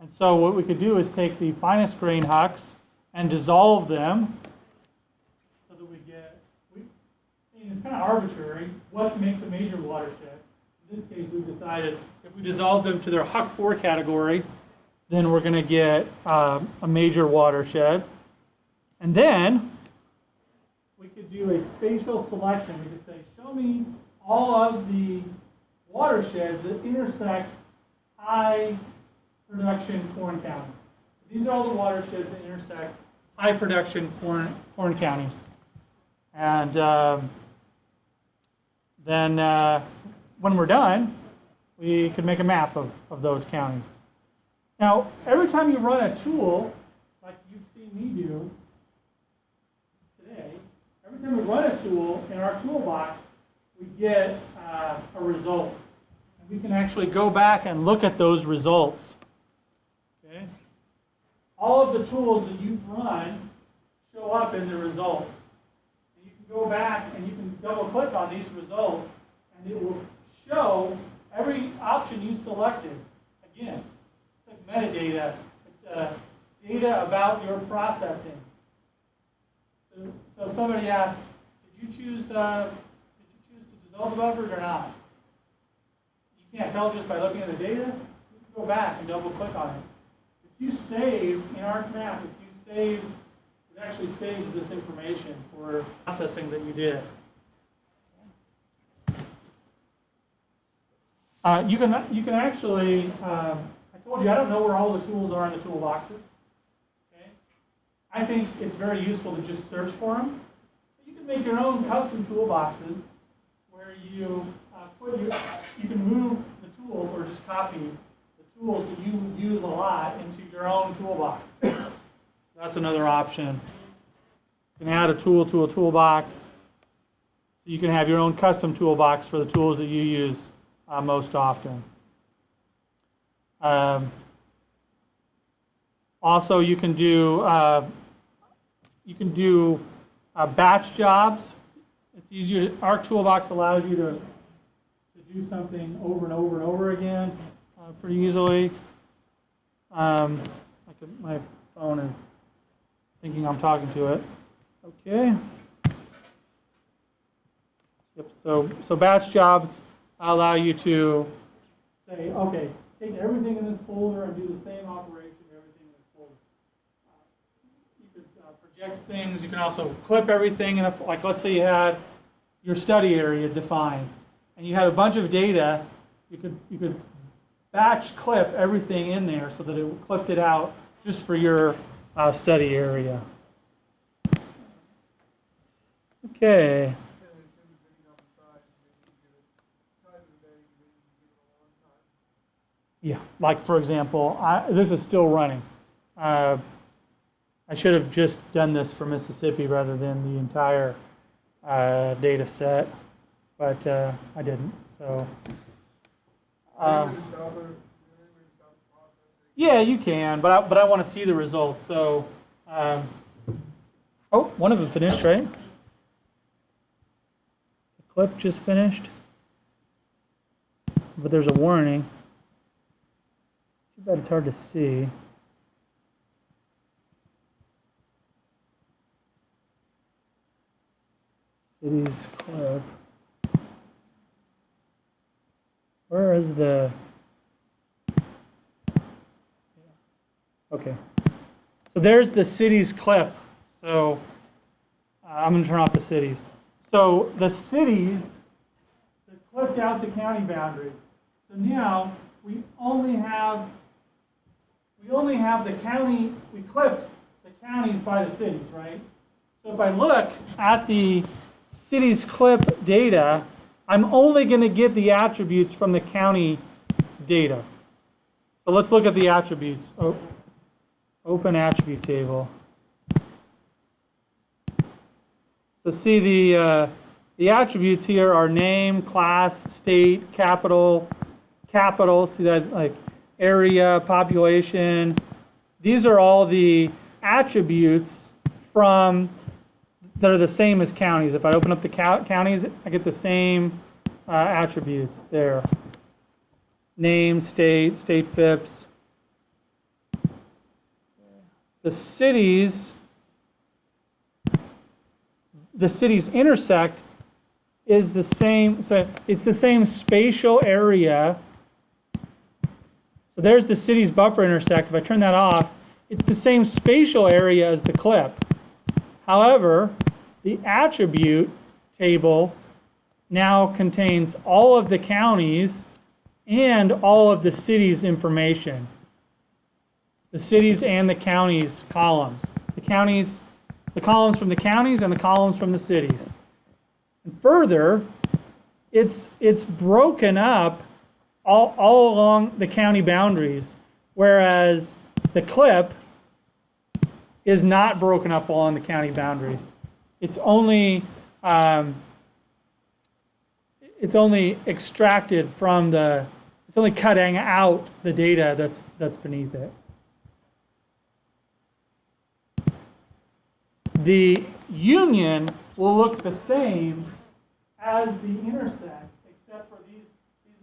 And so what we could do is take the finest grain Hucks and dissolve them so that we get, it's kind of arbitrary what makes a major watershed. In this case, we've decided if we dissolve them to their Huck 4 category, then we're going to get a major watershed. And then we could do a spatial selection. We could say, show me all of the watersheds that intersect high production corn counties. These are all the watersheds that intersect high production corn counties. And then when we're done, we can make a map of those counties. Now, every time you run a tool, like you've seen me do today, every time we run a tool in our toolbox, we get a result. And we can actually go back and look at those results. Okay? All of the tools that you've run show up in the results. And you can go back and you can double click on these results and it will show every option you selected. Again, it's like metadata. It's data about your processing. So somebody asked, did you choose to dissolve the buffers or not? You can't tell just by looking at the data. You can go back and double click on it. If you save in our map, it actually saves this information for processing that you did. You can actually, I told you I don't know where all the tools are in the toolboxes. Okay? I think it's very useful to just search for them. You can make your own custom toolboxes where you you can move the tools or just copy the tools that you use a lot into your own toolbox. That's another option. You can add a tool to a toolbox. So you can have your own custom toolbox for the tools that you use most often. Also, you can do batch jobs. It's easier. Our toolbox allows you to do something over and over and over again pretty easily. My phone is thinking I'm talking to it. Okay. Yep. So batch jobs allow you to say, okay, take everything in this folder and do the same operation in everything in this folder. You could project things. You can also clip everything. Like let's say you had your study area defined, and you had a bunch of data. You could batch clip everything in there so that it clipped it out just for your study area. Okay. Yeah, like for example, this is still running. I should have just done this for Mississippi rather than the entire data set, but I didn't. So, yeah, you can, but I want to see the results. So, oh, one of them finished, right? The clip just finished, but there's a warning. Too bad it's hard to see. Cities clip. Where is the... Okay. So there's the cities clip. So I'm going to turn off the cities. So the cities that clipped out the county boundaries. So now we only have the county, we clipped the counties by the cities, right? So if I look at the cities clip data, I'm only going to get the attributes from the county data. So let's look at the attributes. Oh, open attribute table. So see the attributes here are name, class, state, capital. See that, like area, population. These are all the attributes that are the same as counties. If I open up the counties, I get the same attributes there. Name, state FIPS. The cities intersect is the same, so it's the same spatial area. So there's the city's buffer intersect. If I turn that off, it's the same spatial area as the clip. However, the attribute table now contains all of the counties and all of the cities' information. The cities and the counties columns. The columns from the counties and the columns from the cities. And further, it's broken up all along the county boundaries, whereas the CLIP is not broken up along the county boundaries. It's only extracted from it's only cutting out the data that's beneath it. The union will look the same as the intersect, except for these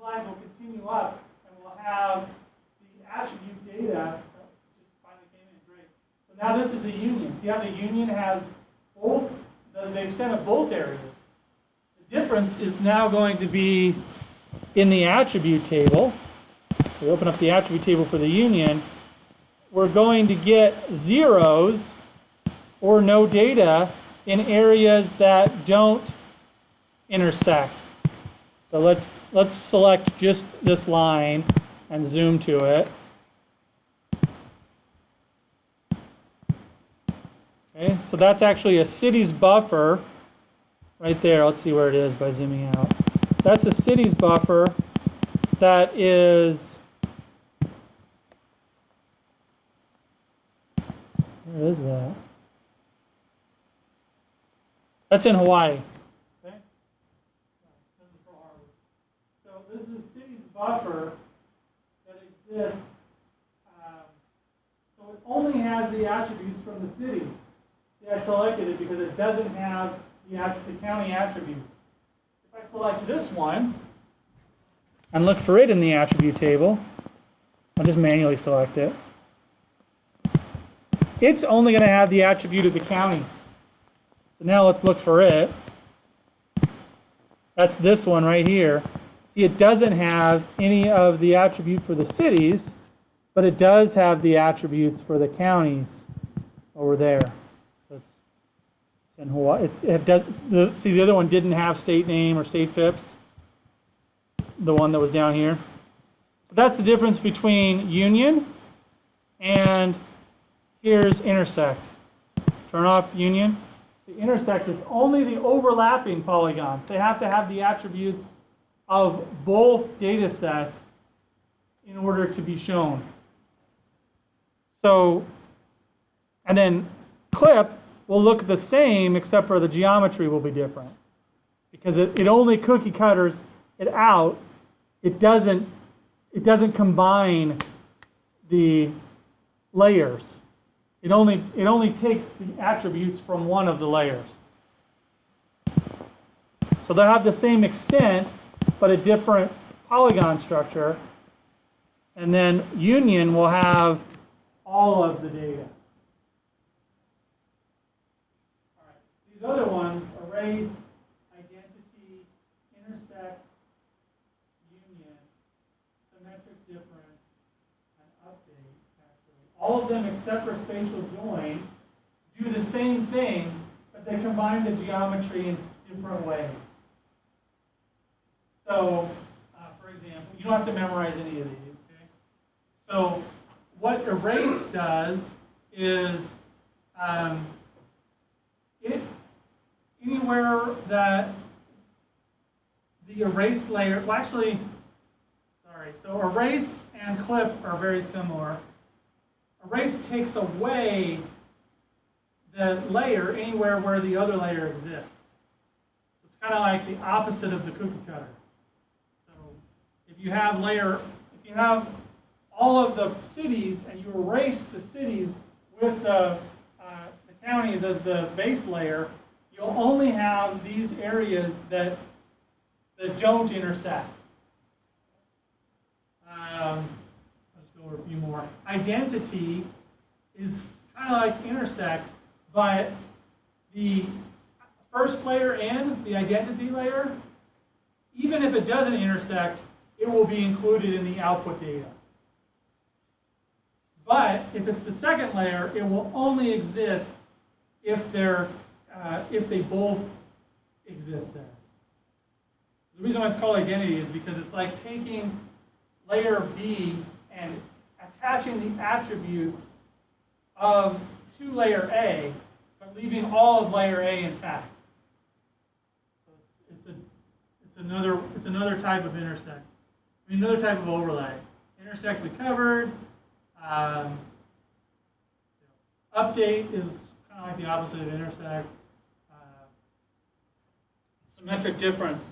lines will continue up and we'll have the attribute data. Oh, just finally came in, great. So now this is the union. See how the union has both the extent of both areas. The difference is now going to be in the attribute table. We open up the attribute table for the union. We're going to get zeros or no data in areas that don't intersect. So let's select just this line and zoom to it. Okay, so that's actually a cities buffer right there. Let's see where it is by zooming out. That's a cities buffer that is, where is that? That's in Hawaii. Okay? This is for Harvard. So this is a cities buffer that exists. So it only has the attributes from the cities. See, I selected it because it doesn't have the county attributes. If I select this one and look for it in the attribute table, I'll just manually select it. It's only going to have the attribute of the counties. So now let's look for it. That's this one right here. See, it doesn't have any of the attribute for the cities, but it does have the attributes for the counties over there. So it's in Hawaii. See, the other one didn't have state name or state FIPS. The one that was down here. So that's the difference between union and here's intersect. Turn off union. The intersect is only the overlapping polygons. They have to have the attributes of both data sets in order to be shown. So, and then CLIP will look the same except for the geometry will be different. Because it only cookie cutters it out. It doesn't combine the layers. It only takes the attributes from one of the layers. So they'll have the same extent, but a different polygon structure. And then union will have all of the data. All right. These other ones, erase, identity, intersect, union, symmetric difference, and update, actually. All of them except for spatial join do the same thing, but they combine the geometry in different ways. So, for example, you don't have to memorize any of these, okay? So, what erase does is anywhere that the erase layer, well actually, sorry, so erase and clip are very similar. Erase takes away the layer anywhere where the other layer exists. So it's kind of like the opposite of the cookie cutter. So if you have all of the cities and you erase the cities with the counties as the base layer, you'll only have these areas that don't intersect. Let's go over a few more. Identity is kind of like intersect, but the first layer in, the identity layer, even if it doesn't intersect, it will be included in the output data. But if it's the second layer, it will only exist if they both exist there. The reason why it's called identity is because it's like taking layer B and attaching the attributes to layer A, but leaving all of layer A intact. So it's another type of intersect. I mean, another type of overlay. Intersect we covered. Update is kind of like the opposite of intersect. Symmetric difference.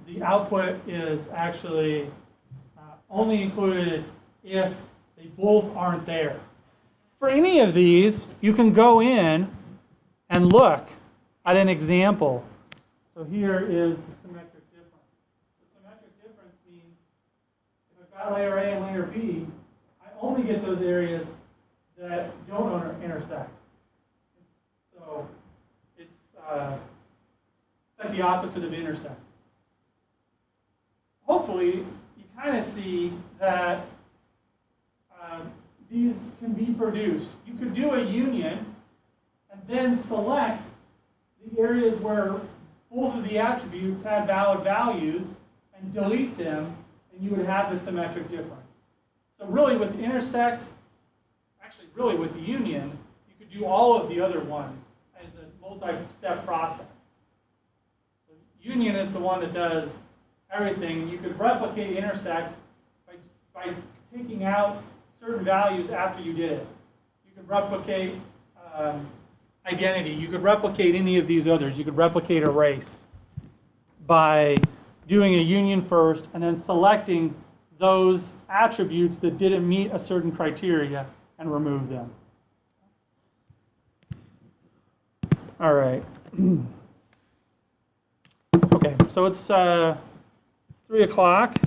The output is actually only included if they both aren't there. For any of these, you can go in and look at an example. So here is the symmetric difference. The symmetric difference means if I've got layer A and layer B, I only get those areas that don't intersect. So it's like the opposite of intersect. Hopefully, you kind of see that these can be produced. You could do a union and then select the areas where both of the attributes had valid values and delete them, and you would have the symmetric difference. So really with intersect, actually really with the union, you could do all of the other ones as a multi-step process. So union is the one that does everything. You could replicate intersect by taking out certain values after you did it. You could replicate identity. You could replicate any of these others. You could replicate erase by doing a union first and then selecting those attributes that didn't meet a certain criteria and remove them. All right. Okay, so it's 3 o'clock.